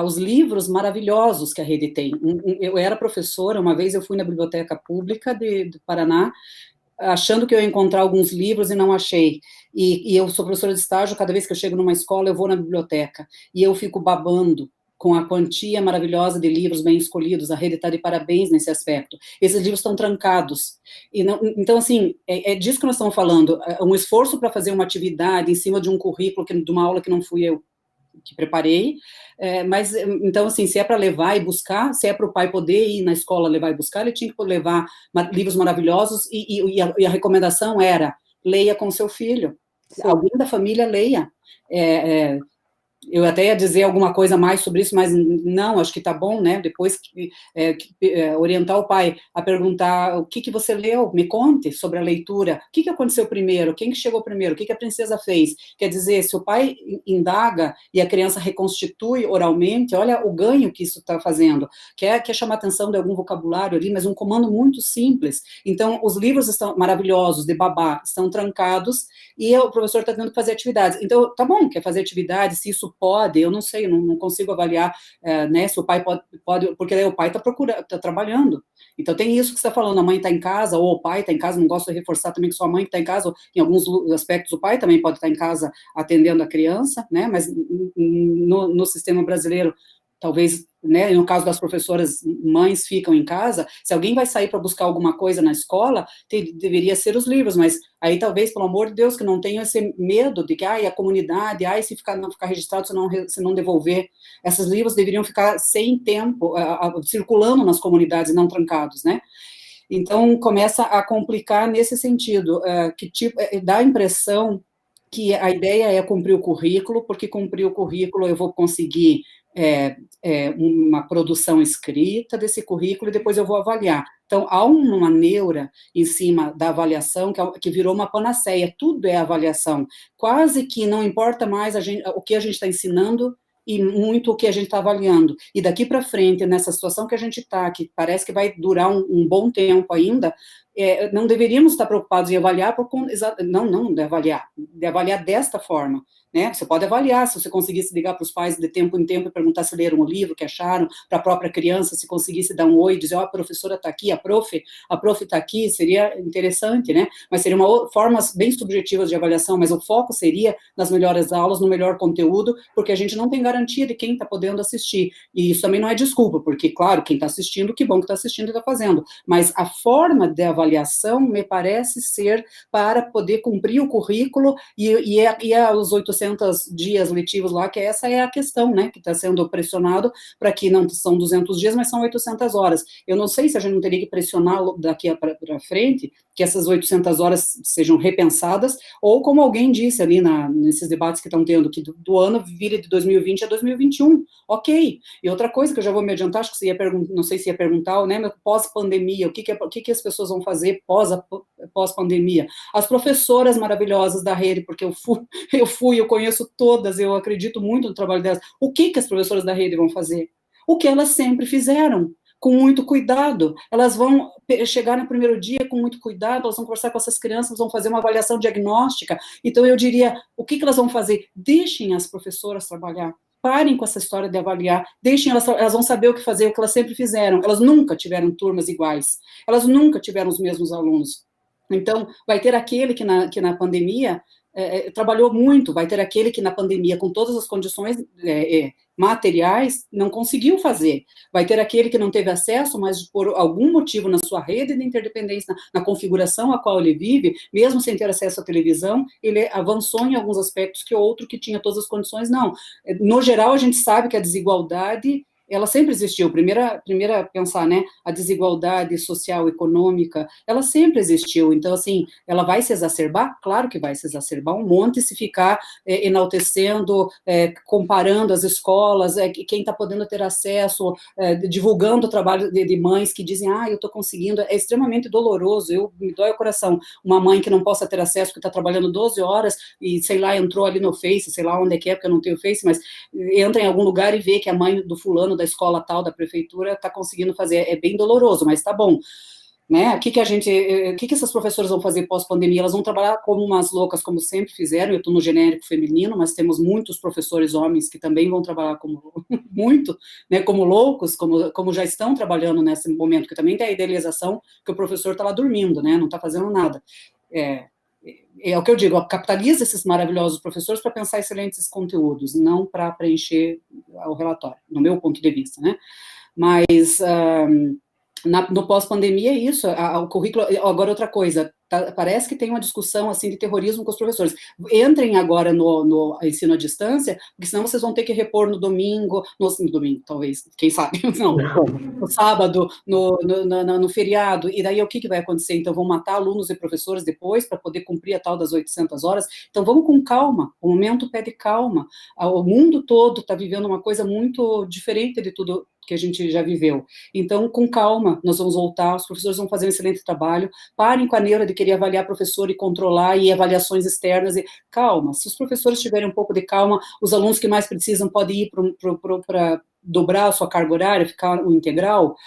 os livros maravilhosos que a rede tem. Eu era professora, uma vez eu fui na Biblioteca Pública do Paraná, achando que eu ia encontrar alguns livros e não achei. E eu sou professora de estágio, cada vez que eu chego numa escola, eu vou na biblioteca, e eu fico babando com a quantia maravilhosa de livros bem escolhidos, a rede está de parabéns nesse aspecto. Esses livros estão trancados. E não, então, assim, é disso que nós estamos falando, um esforço para fazer uma atividade em cima de um currículo, de uma aula que não fui eu que preparei, mas, então, assim, se é para levar e buscar, se é para o pai poder ir na escola levar e buscar, ele tinha que levar livros maravilhosos, e a recomendação era, leia com seu filho, Sim. Alguém da família leia, eu até ia dizer alguma coisa mais sobre isso, mas não, acho que tá bom, né, depois orientar o pai a perguntar o que você leu, me conte sobre a leitura, o que aconteceu primeiro, quem que chegou primeiro, o que a princesa fez, quer dizer, se o pai indaga e a criança reconstitui oralmente, olha o ganho que isso está fazendo, quer chamar atenção de algum vocabulário ali, mas um comando muito simples, então os livros estão maravilhosos, de babá, estão trancados, e o professor está tendo que fazer atividades, então tá bom, quer fazer atividades, se isso pode, eu não sei, não consigo avaliar, né, se o pai pode, porque daí o pai está trabalhando, então tem isso que você está falando, a mãe está em casa, ou o pai está em casa, não gosto de reforçar também que sua mãe está em casa, em alguns aspectos o pai também pode estar em casa atendendo a criança, né, mas no sistema brasileiro, talvez, né, no caso das professoras, mães ficam em casa, se alguém vai sair para buscar alguma coisa na escola, deveria ser os livros, mas aí talvez, pelo amor de Deus, que não tenha esse medo de que, a comunidade, se não ficar registrado, se não devolver, esses livros deveriam ficar sem tempo, circulando nas comunidades, não trancados, né? Então, começa a complicar nesse sentido, dá a impressão que a ideia é cumprir o currículo, porque cumprir o currículo eu vou conseguir uma produção escrita desse currículo e depois eu vou avaliar. Então, há uma neura em cima da avaliação que virou uma panaceia, tudo é avaliação. Quase que não importa mais o que a gente está ensinando e muito o que a gente está avaliando. E daqui para frente, nessa situação que a gente está, que parece que vai durar um bom tempo ainda, não deveríamos estar preocupados em avaliar, não de avaliar desta forma, né? Você pode avaliar, se você conseguisse ligar para os pais de tempo em tempo e perguntar se leram o livro, que acharam, para a própria criança, se conseguisse dar um oi, dizer, a professora está aqui, a prof está aqui, seria interessante, né? Mas seria formas bem subjetivas de avaliação, mas o foco seria nas melhores aulas, no melhor conteúdo, porque a gente não tem garantia de quem está podendo assistir, e isso também não é desculpa, porque, claro, quem está assistindo, que bom que está assistindo e está fazendo, mas a forma de avaliação me parece ser para poder cumprir o currículo e os 800 dias letivos lá, que essa é a questão, né, que está sendo pressionado para que não são 200 dias, mas são 800 horas. Eu não sei se a gente não teria que pressionar daqui para frente, que essas 800 horas sejam repensadas, ou como alguém disse ali nesses debates que estão tendo, que do ano vira de 2020 a 2021, ok. E outra coisa que eu já vou me adiantar, acho que você ia perguntar, não sei se ia perguntar, né, mas pós-pandemia, o que as pessoas vão fazer pós-pandemia? As professoras maravilhosas da rede, porque eu conheço todas, eu acredito muito no trabalho delas, o que as professoras da rede vão fazer? O que elas sempre fizeram, com muito cuidado, elas vão chegar no primeiro dia com muito cuidado, elas vão conversar com essas crianças, vão fazer uma avaliação diagnóstica, então eu diria, o que elas vão fazer? Deixem as professoras trabalhar, parem com essa história de avaliar, deixem elas vão saber o que fazer, o que elas sempre fizeram, elas nunca tiveram turmas iguais, elas nunca tiveram os mesmos alunos, então vai ter aquele que na pandemia trabalhou muito, vai ter aquele que na pandemia, com todas as condições materiais, não conseguiu fazer, vai ter aquele que não teve acesso, mas por algum motivo na sua rede de interdependência, na configuração a qual ele vive, mesmo sem ter acesso à televisão, ele avançou em alguns aspectos que outro que tinha todas as condições, não. No geral, a gente sabe que a desigualdade ela sempre existiu, primeira pensar, né, a desigualdade social, econômica, ela sempre existiu, então, assim, ela vai se exacerbar? Claro que vai se exacerbar um monte se ficar enaltecendo, comparando as escolas, quem está podendo ter acesso, divulgando o trabalho de mães que dizem, eu estou conseguindo, é extremamente doloroso, me dói o coração, uma mãe que não possa ter acesso, que está trabalhando 12 horas, e, sei lá, entrou ali no Face, sei lá onde é que porque eu não tenho Face, mas entra em algum lugar e vê que a mãe do fulano da escola tal, da prefeitura, está conseguindo fazer, é bem doloroso, mas tá bom. né? O que essas professoras vão fazer pós-pandemia? Elas vão trabalhar como umas loucas, como sempre fizeram. Eu estou no genérico feminino, mas temos muitos professores homens que também vão trabalhar como muito, né? Como loucos, como já estão trabalhando nesse momento, que também tem a idealização que o professor está lá dormindo, né? Não está fazendo nada. É o que eu digo, capitaliza esses maravilhosos professores para pensar excelentes conteúdos, não para preencher o relatório, no meu ponto de vista, né? Mas no pós-pandemia é isso, o currículo. Agora, outra coisa, parece que tem uma discussão assim de terrorismo com os professores. Entrem agora no ensino à distância, porque senão vocês vão ter que repor no domingo, talvez, quem sabe, não, no sábado, no feriado, e daí o que vai acontecer? Então, vão matar alunos e professores depois, para poder cumprir a tal das 800 horas. Então, vamos com calma, o momento pede calma. O mundo todo está vivendo uma coisa muito diferente de tudo que a gente já viveu. Então, com calma, nós vamos voltar, os professores vão fazer um excelente trabalho, parem com a neura de querer avaliar professor e controlar, e avaliações externas, e calma, se os professores tiverem um pouco de calma, os alunos que mais precisam podem ir para dobrar a sua carga horária, ficar no integral.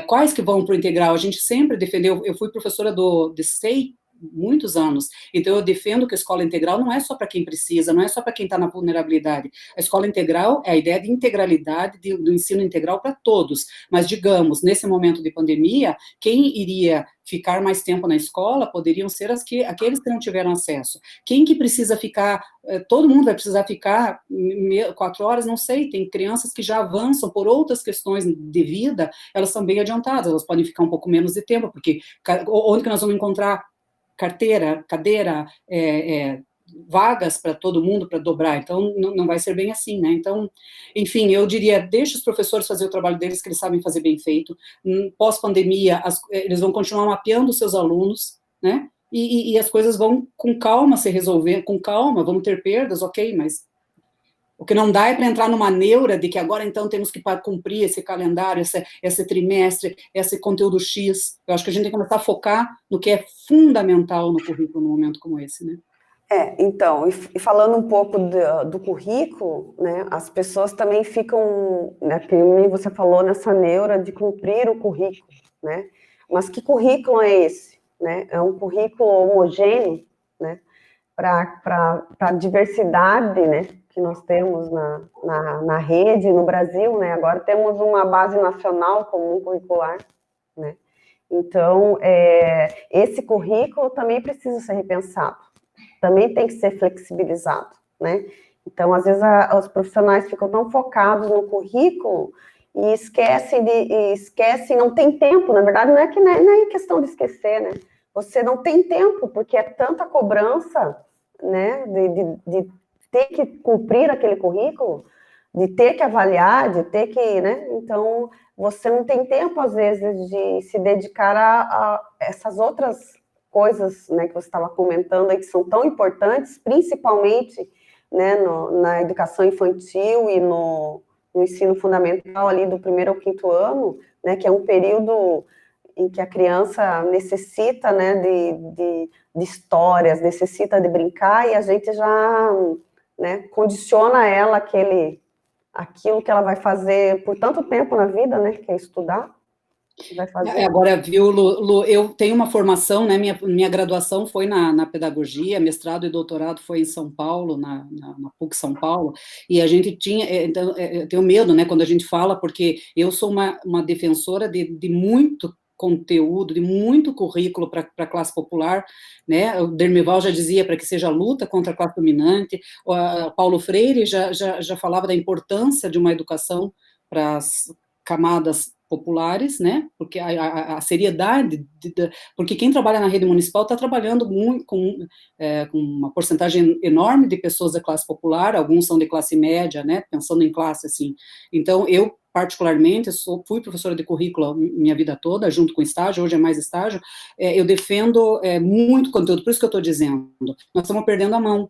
Quais que vão para o integral? A gente sempre defendeu, eu fui professora de SEI, muitos anos, então eu defendo que a escola integral não é só para quem precisa, não é só para quem está na vulnerabilidade, a escola integral é a ideia de integralidade, do ensino integral para todos, mas digamos, nesse momento de pandemia, quem iria ficar mais tempo na escola poderiam ser aqueles que não tiveram acesso, quem que precisa ficar, todo mundo vai precisar ficar 4 horas, não sei, tem crianças que já avançam por outras questões de vida, elas são bem adiantadas, elas podem ficar um pouco menos de tempo, porque onde que nós vamos encontrar cadeira, vagas para todo mundo para dobrar, então não vai ser bem assim, né? Então, enfim, eu diria, deixa os professores fazer o trabalho deles, que eles sabem fazer bem feito. Pós-pandemia, eles vão continuar mapeando os seus alunos, né? E as coisas vão com calma se resolver, com calma, vamos ter perdas, ok, mas o que não dá é para entrar numa neura de que agora, então, temos que cumprir esse calendário, esse trimestre, esse conteúdo X. Eu acho que a gente tem que começar a focar no que é fundamental no currículo num momento como esse, né? Então, e falando um pouco do currículo, né, as pessoas também ficam, né, que você falou nessa neura de cumprir o currículo, né? Mas que currículo é esse? Né? É um currículo homogêneo, né? Para a diversidade, né, que nós temos na rede, no Brasil, né, agora temos uma base nacional comum curricular, né, então, esse currículo também precisa ser repensado, também tem que ser flexibilizado, né, então, às vezes, os profissionais ficam tão focados no currículo e esquecem, não tem tempo, na verdade, não é questão de esquecer, né, você não tem tempo, porque é tanta cobrança, né, de ter que cumprir aquele currículo, de ter que avaliar, de ter que, né, então, você não tem tempo, às vezes, de se dedicar a essas outras coisas, né, que você estava comentando aí, que são tão importantes, principalmente, né, na educação infantil e no ensino fundamental ali do 1º ao 5º ano, né, que é um período em que a criança necessita, né, de histórias, necessita de brincar, e a gente já, né, condiciona ela aquilo que ela vai fazer por tanto tempo na vida, né, que é estudar. Vai fazer. Agora, viu, Lu, eu tenho uma formação, né, minha graduação foi na pedagogia, mestrado e doutorado foi em São Paulo, na PUC São Paulo, e a gente tinha, então, eu tenho medo, né, quando a gente fala, porque eu sou uma defensora de muito conteúdo, de muito currículo para a classe popular, né, o Dermival já dizia para que seja luta contra a classe dominante, o Paulo Freire já falava da importância de uma educação para as camadas populares, né, porque a seriedade, porque quem trabalha na rede municipal está trabalhando muito com uma porcentagem enorme de pessoas da classe popular, alguns são de classe média, né, pensando em classe, assim, então eu, particularmente, fui professora de currículo minha vida toda, junto com estágio, hoje é mais estágio, eu defendo muito conteúdo, por isso que eu estou dizendo, nós estamos perdendo a mão,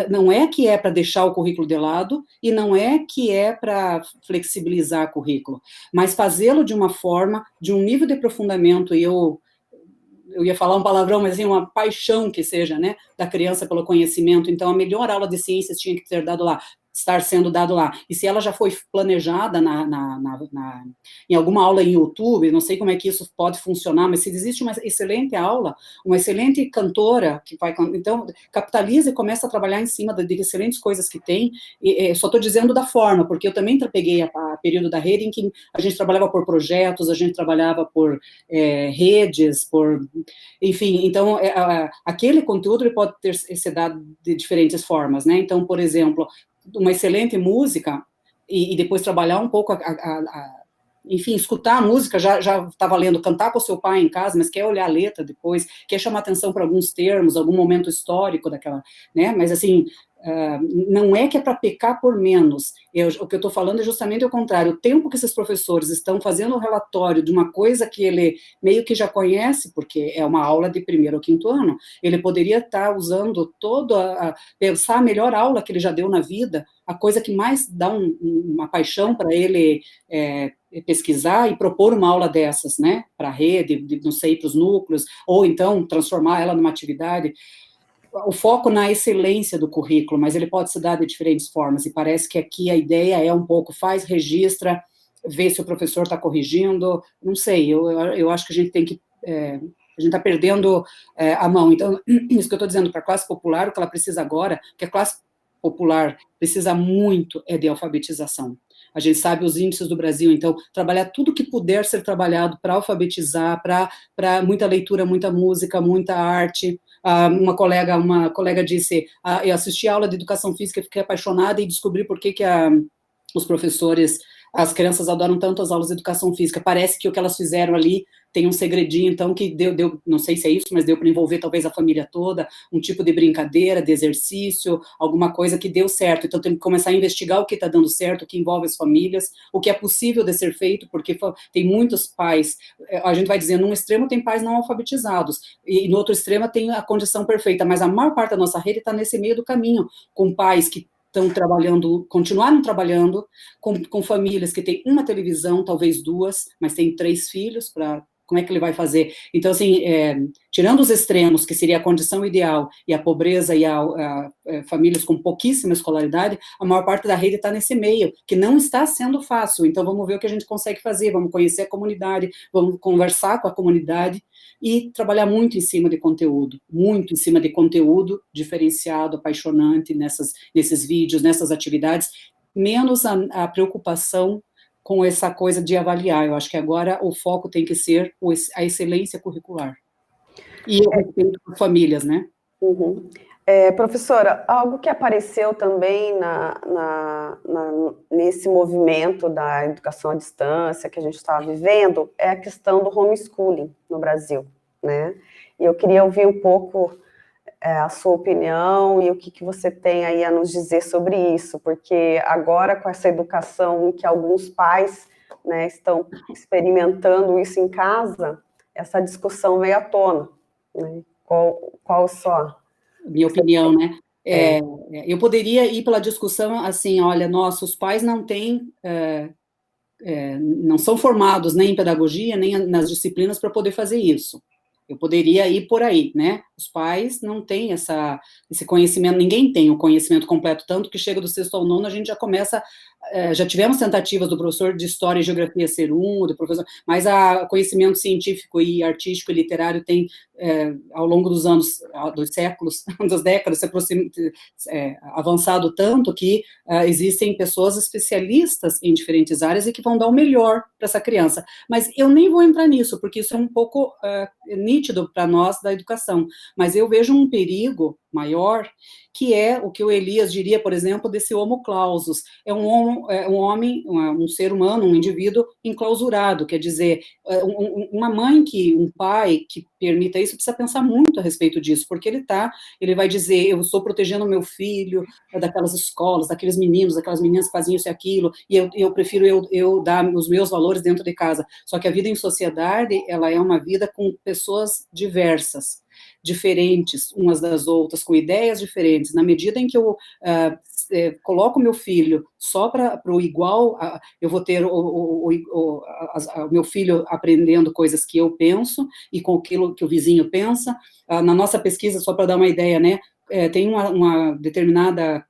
não é que é para deixar o currículo de lado, e não é que é para flexibilizar o currículo, mas fazê-lo de uma forma, de um nível de aprofundamento, e eu ia falar um palavrão, mas assim, uma paixão que seja, né, da criança pelo conhecimento, então a melhor aula de ciências tinha que ter dado lá, estar sendo dado lá. E se ela já foi planejada em alguma aula em YouTube, não sei como é que isso pode funcionar, mas se existe uma excelente aula, uma excelente cantora, que vai, então, capitaliza e começa a trabalhar em cima de excelentes coisas que tem, só estou dizendo da forma, porque eu também peguei a período da rede em que a gente trabalhava por projetos, a gente trabalhava por redes, enfim, então, aquele conteúdo ele pode ser dado de diferentes formas, né? Então, por exemplo, uma excelente música, e depois trabalhar um pouco, enfim, escutar a música, já está valendo, cantar com o seu pai em casa, mas quer olhar a letra depois, quer chamar atenção para alguns termos, algum momento histórico daquela, né, mas assim, não é que é para pecar por menos, o que eu estou falando é justamente o contrário, o tempo que esses professores estão fazendo o relatório de uma coisa que ele meio que já conhece, porque é uma aula de 1º ou 5º ano, ele poderia estar usando pensar a melhor aula que ele já deu na vida, a coisa que mais dá uma paixão para ele pesquisar e propor uma aula dessas, né, para a rede, não sei, para os núcleos, ou então transformar ela numa atividade. O foco na excelência do currículo, mas ele pode se dar de diferentes formas, e parece que aqui a ideia é um pouco, registra, vê se o professor está corrigindo, não sei, eu acho que a gente tem que, a gente está perdendo a mão, então, isso que eu estou dizendo para a classe popular, o que ela precisa agora, que a classe popular precisa muito de alfabetização. A gente sabe os índices do Brasil, então, trabalhar tudo que puder ser trabalhado para alfabetizar, para muita leitura, muita música, muita arte. Uma colega disse, eu assisti a aula de educação física, fiquei apaixonada e descobri por que os professores, as crianças adoram tanto as aulas de educação física. Parece que o que elas fizeram ali tem um segredinho, então, que deu, não sei se é isso, mas deu para envolver talvez a família toda, um tipo de brincadeira, de exercício, alguma coisa que deu certo. Então, tem que começar a investigar o que está dando certo, o que envolve as famílias, o que é possível de ser feito, porque tem muitos pais, a gente vai dizer, num extremo tem pais não alfabetizados, e no outro extremo tem a condição perfeita, mas a maior parte da nossa rede está nesse meio do caminho, com pais que estão trabalhando, continuaram trabalhando, com famílias que têm uma televisão, talvez 2, mas tem 3 filhos, como é que ele vai fazer? Então, assim, tirando os extremos, que seria a condição ideal, e a pobreza e famílias com pouquíssima escolaridade, a maior parte da rede está nesse meio, que não está sendo fácil. Então, vamos ver o que a gente consegue fazer, vamos conhecer a comunidade, vamos conversar com a comunidade, e trabalhar muito em cima de conteúdo diferenciado, apaixonante nesses vídeos, nessas atividades, menos a preocupação com essa coisa de avaliar. Eu acho que agora o foco tem que ser a excelência curricular. E o respeito com famílias, né? Uhum. Professora, algo que apareceu também nesse movimento da educação à distância que a gente está vivendo é a questão do homeschooling no Brasil, né? E eu queria ouvir um pouco a sua opinião e o que você tem aí a nos dizer sobre isso, porque agora com essa educação em que alguns pais, né, estão experimentando isso em casa, essa discussão veio à tona, né? Qual a sua... Minha opinião, né? Eu poderia ir pela discussão assim, olha, nossos pais não têm... não são formados nem em pedagogia, nem nas disciplinas para poder fazer isso. Eu poderia ir por aí, né? Os pais não têm esse conhecimento, ninguém tem o conhecimento completo, tanto que chega do 6º ao 9º, a gente já começa, já tivemos tentativas do professor de História e Geografia ser do professor, mas o conhecimento científico e artístico e literário tem, ao longo dos anos, dos séculos, das décadas, avançado tanto que existem pessoas especialistas em diferentes áreas e que vão dar o melhor para essa criança. Mas eu nem vou entrar nisso, porque isso é um pouco nítido para nós da educação. Mas eu vejo um perigo maior, que é o que o Elias diria, por exemplo, desse homo clausus. É um homem, um ser humano, um indivíduo enclausurado, quer dizer, uma mãe, um pai que permita isso, precisa pensar muito a respeito disso, porque ele vai dizer, eu estou protegendo o meu filho daquelas escolas, daqueles meninos, daquelas meninas que faziam isso e aquilo, e eu prefiro eu dar os meus valores dentro de casa. Só que a vida em sociedade, ela é uma vida com pessoas diversas, diferentes umas das outras, com ideias diferentes. Na medida em que eu coloco meu filho só para o igual, eu vou ter o meu filho aprendendo coisas que eu penso e com aquilo que o vizinho pensa. Na nossa pesquisa, só para dar uma ideia, né, tem uma determinada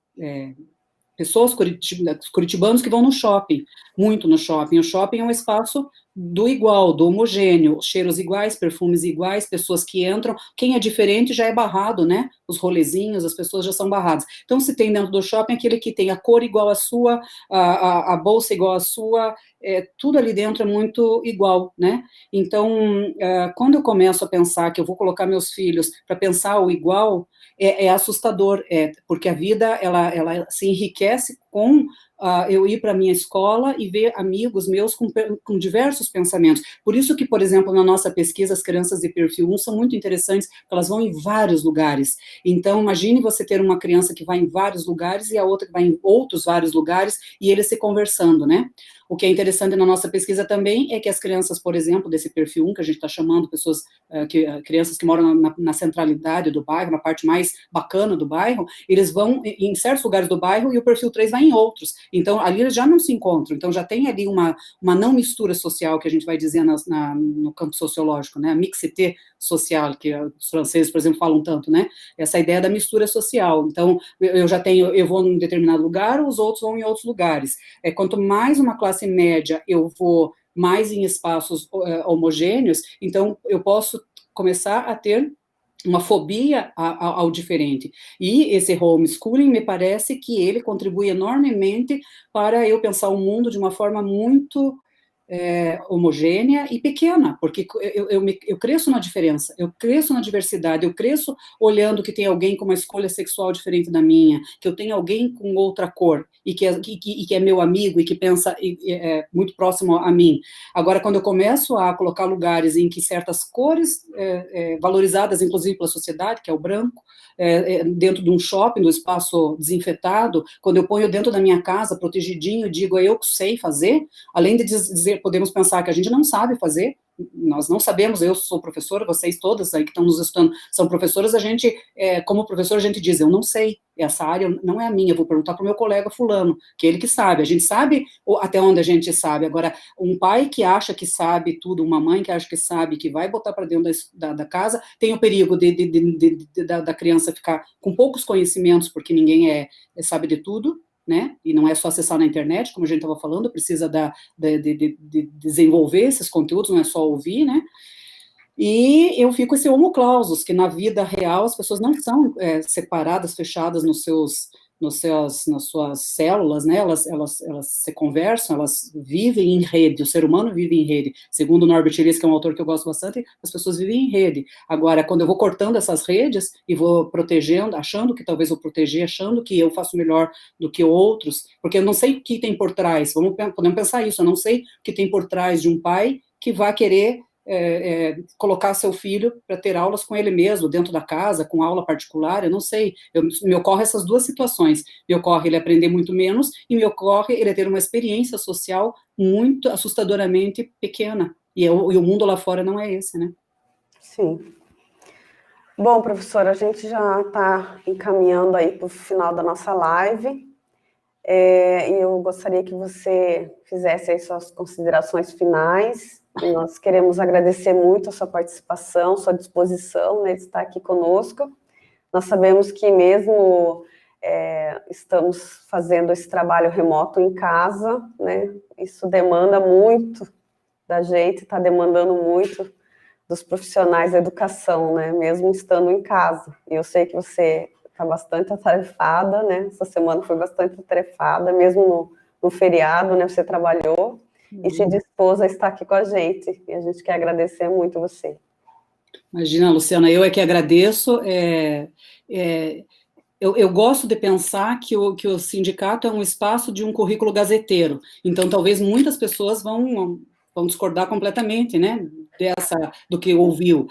pessoas curitibanos que vão no shopping, muito no shopping. O shopping é um espaço do igual, do homogêneo, cheiros iguais, perfumes iguais, pessoas que entram, quem é diferente já é barrado, né? Os rolezinhos, as pessoas já são barradas. Então, se tem dentro do shopping aquele que tem a cor igual à sua, a bolsa igual à sua, tudo ali dentro é muito igual, né? Então, quando eu começo a pensar que eu vou colocar meus filhos para pensar o igual, é assustador, porque a vida, ela se enriquece com eu ir para a minha escola e ver amigos meus com diversos pensamentos. Por isso que, por exemplo, na nossa pesquisa, as crianças de perfil 1 são muito interessantes, porque elas vão em vários lugares. Então, imagine você ter uma criança que vai em vários lugares e a outra que vai em outros vários lugares, e eles se conversando, né? O que é interessante na nossa pesquisa também é que as crianças, por exemplo, desse perfil 1, que a gente está chamando pessoas, crianças que moram na centralidade do bairro, na parte mais bacana do bairro, eles vão em certos lugares do bairro e o perfil 3 vai em outros. Então, ali eles já não se encontram. Então, já tem ali uma não mistura social, que a gente vai dizer no campo sociológico, né? A mixité social, que os franceses, por exemplo, falam tanto, né? Essa ideia da mistura social. Então, eu vou num determinado lugar, os outros vão em outros lugares. Quanto mais uma classe média eu vou mais em espaços homogêneos, então eu posso começar a ter uma fobia ao diferente. E esse homeschooling, me parece que ele contribui enormemente para eu pensar o mundo de uma forma muito homogênea e pequena, porque eu cresço na diferença, eu cresço na diversidade, eu cresço olhando que tem alguém com uma escolha sexual diferente da minha, que eu tenho alguém com outra cor, e que é meu amigo, e que pensa muito próximo a mim. Agora, quando eu começo a colocar lugares em que certas cores, valorizadas inclusive pela sociedade, que é o branco, dentro de um shopping, do espaço desinfetado, quando eu ponho dentro da minha casa, protegidinho, digo, eu que sei fazer, além de dizer, podemos pensar que a gente não sabe fazer, nós não sabemos, eu sou professora, vocês todas aí que estão nos estudando são professoras, a gente, como professor, a gente diz, eu não sei, essa área não é a minha, eu vou perguntar para o meu colega fulano, que é ele que sabe, a gente sabe até onde a gente sabe. Agora, um pai que acha que sabe tudo, uma mãe que acha que sabe, que vai botar para dentro da casa, tem o perigo da criança ficar com poucos conhecimentos, porque ninguém sabe de tudo, né? E não é só acessar na internet, como a gente estava falando, precisa de desenvolver esses conteúdos, não é só ouvir, né? E eu fico esse homo clausus, que na vida real as pessoas não são separadas, fechadas nas suas células, né? Elas se conversam, elas vivem em rede, o ser humano vive em rede. Segundo o Norbert Elias, que é um autor que eu gosto bastante, as pessoas vivem em rede. Agora, quando eu vou cortando essas redes e vou protegendo, achando que talvez vou proteger, achando que eu faço melhor do que outros, porque eu não sei o que tem por trás, podemos pensar isso, eu não sei o que tem por trás de um pai que vai querer colocar seu filho para ter aulas com ele mesmo, dentro da casa, com aula particular, eu não sei, me ocorre essas duas situações, me ocorre ele aprender muito menos, e me ocorre ele ter uma experiência social muito assustadoramente pequena, e o mundo lá fora não é esse, né? Sim. Bom, professora, a gente já está encaminhando aí para o final da nossa live, e eu gostaria que você fizesse aí suas considerações finais. Nós queremos agradecer muito a sua participação, sua disposição, né, de estar aqui conosco. Nós sabemos que mesmo estamos fazendo esse trabalho remoto em casa, né, isso demanda muito da gente, está demandando muito dos profissionais da educação, né, mesmo estando em casa. Eu sei que você está bastante atarefada, né, essa semana foi bastante atarefada, mesmo no feriado, né, você trabalhou, e se dispôs a estar aqui com a gente, e a gente quer agradecer muito você. Imagina, Luciana, eu é que agradeço, eu gosto de pensar que o sindicato é um espaço de um currículo gazeteiro, então talvez muitas pessoas vão discordar completamente, né, do que ouviu,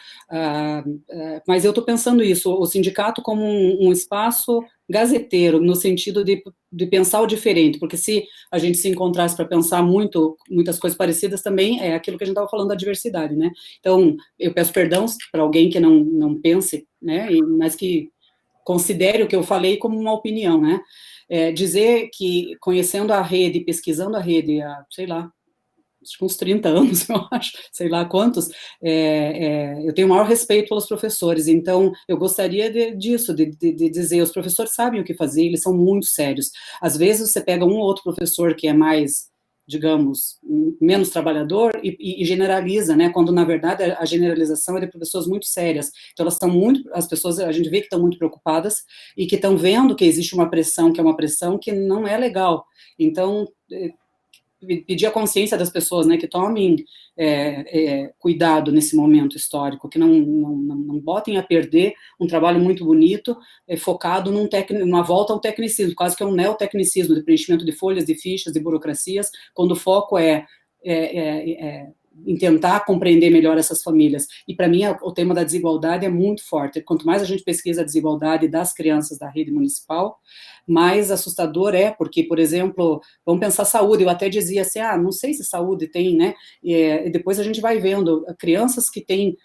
mas eu estou pensando isso, o sindicato como um espaço gazeteiro, no sentido de pensar o diferente, porque se a gente se encontrasse para pensar muitas coisas parecidas, também é aquilo que a gente estava falando da diversidade, né, então eu peço perdão para alguém que não pense, né, mas que considere o que eu falei como uma opinião, né, dizer que conhecendo a rede, pesquisando a rede, sei lá, uns 30 anos, eu acho, sei lá quantos, eu tenho o maior respeito pelos professores, então eu gostaria disso, de dizer, os professores sabem o que fazer, eles são muito sérios. Às vezes você pega um ou outro professor que é mais, digamos, menos trabalhador e generaliza, né, quando na verdade a generalização é de pessoas muito sérias, então elas estão muito, as pessoas, a gente vê que estão muito preocupadas e que estão vendo que existe uma pressão que não é legal, então pedir a consciência das pessoas, né, que tomem cuidado nesse momento histórico, que não botem a perder um trabalho muito bonito, focado numa volta ao tecnicismo, quase que é um neotecnicismo, de preenchimento de folhas, de fichas, de burocracias, quando o foco em tentar compreender melhor essas famílias. E, para mim, o tema da desigualdade é muito forte. Quanto mais a gente pesquisa a desigualdade das crianças da rede municipal, mais assustador porque, por exemplo, vamos pensar saúde, eu até dizia assim, não sei se saúde tem, né, e depois a gente vai vendo, crianças que têm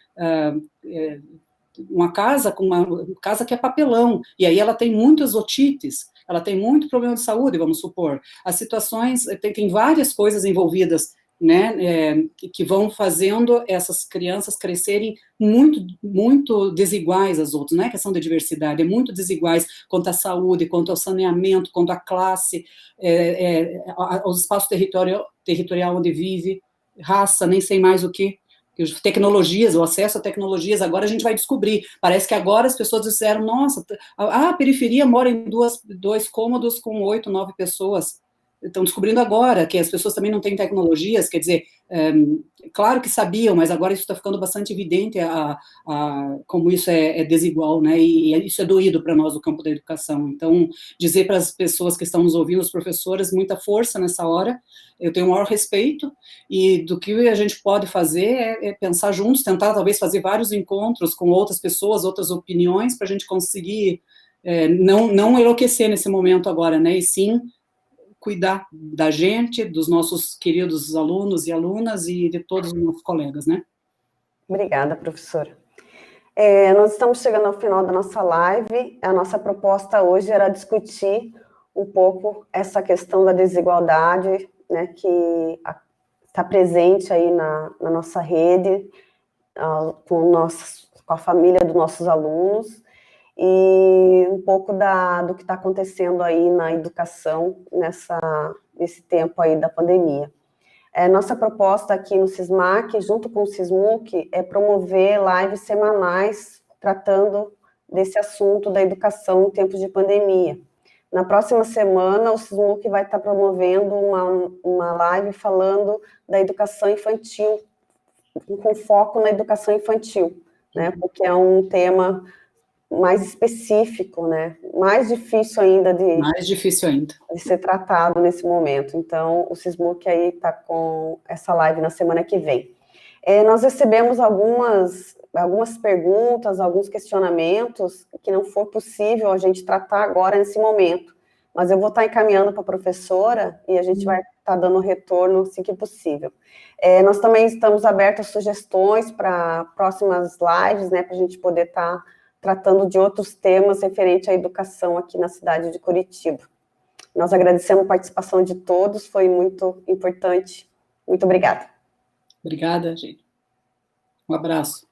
uma casa que é papelão, e aí ela tem muitas otites, ela tem muito problema de saúde, vamos supor, as situações, tem várias coisas envolvidas, né, que vão fazendo essas crianças crescerem muito, muito desiguais às outras, não é questão de diversidade, é muito desiguais quanto à saúde, quanto ao saneamento, quanto à classe, ao espaço territorial onde vive, raça, nem sei mais o que, tecnologias, o acesso a tecnologias, agora a gente vai descobrir, parece que agora as pessoas disseram, nossa, a periferia mora em dois cômodos com 8, 9 pessoas, estão descobrindo agora que as pessoas também não têm tecnologias, quer dizer, claro que sabiam, mas agora isso está ficando bastante evidente como isso é desigual, né, e isso é doído para nós do campo da educação. Então, dizer para as pessoas que estão nos ouvindo, os professores, muita força nessa hora, eu tenho o maior respeito, e do que a gente pode fazer é pensar juntos, tentar talvez fazer vários encontros com outras pessoas, outras opiniões, para a gente conseguir não enlouquecer nesse momento agora, né, e sim cuidar da gente, dos nossos queridos alunos e alunas e de todos os nossos colegas, né? Obrigada, professora. Nós estamos chegando ao final da nossa live. A nossa proposta hoje era discutir um pouco essa questão da desigualdade, né, que está presente aí na nossa rede, com a família dos nossos alunos, e um pouco do que está acontecendo aí na educação nesse tempo aí da pandemia. Nossa proposta aqui no SISMAC, junto com o SISMUC, é promover lives semanais tratando desse assunto da educação em tempos de pandemia. Na próxima semana, o SISMUC vai estar promovendo uma live falando da educação infantil, com foco na educação infantil, né, porque é um tema mais específico, né, mais difícil ainda de ser tratado nesse momento. Então, o SISMUC aí está com essa live na semana que vem. Nós recebemos algumas perguntas, alguns questionamentos que não foi possível a gente tratar agora nesse momento, mas eu vou estar encaminhando para a professora e a gente vai estar dando retorno assim que possível. Nós também estamos abertos a sugestões para próximas lives, né, para a gente poder estar tratando de outros temas referentes à educação aqui na cidade de Curitiba. Nós agradecemos a participação de todos, foi muito importante. Muito obrigada. Obrigada, gente. Um abraço.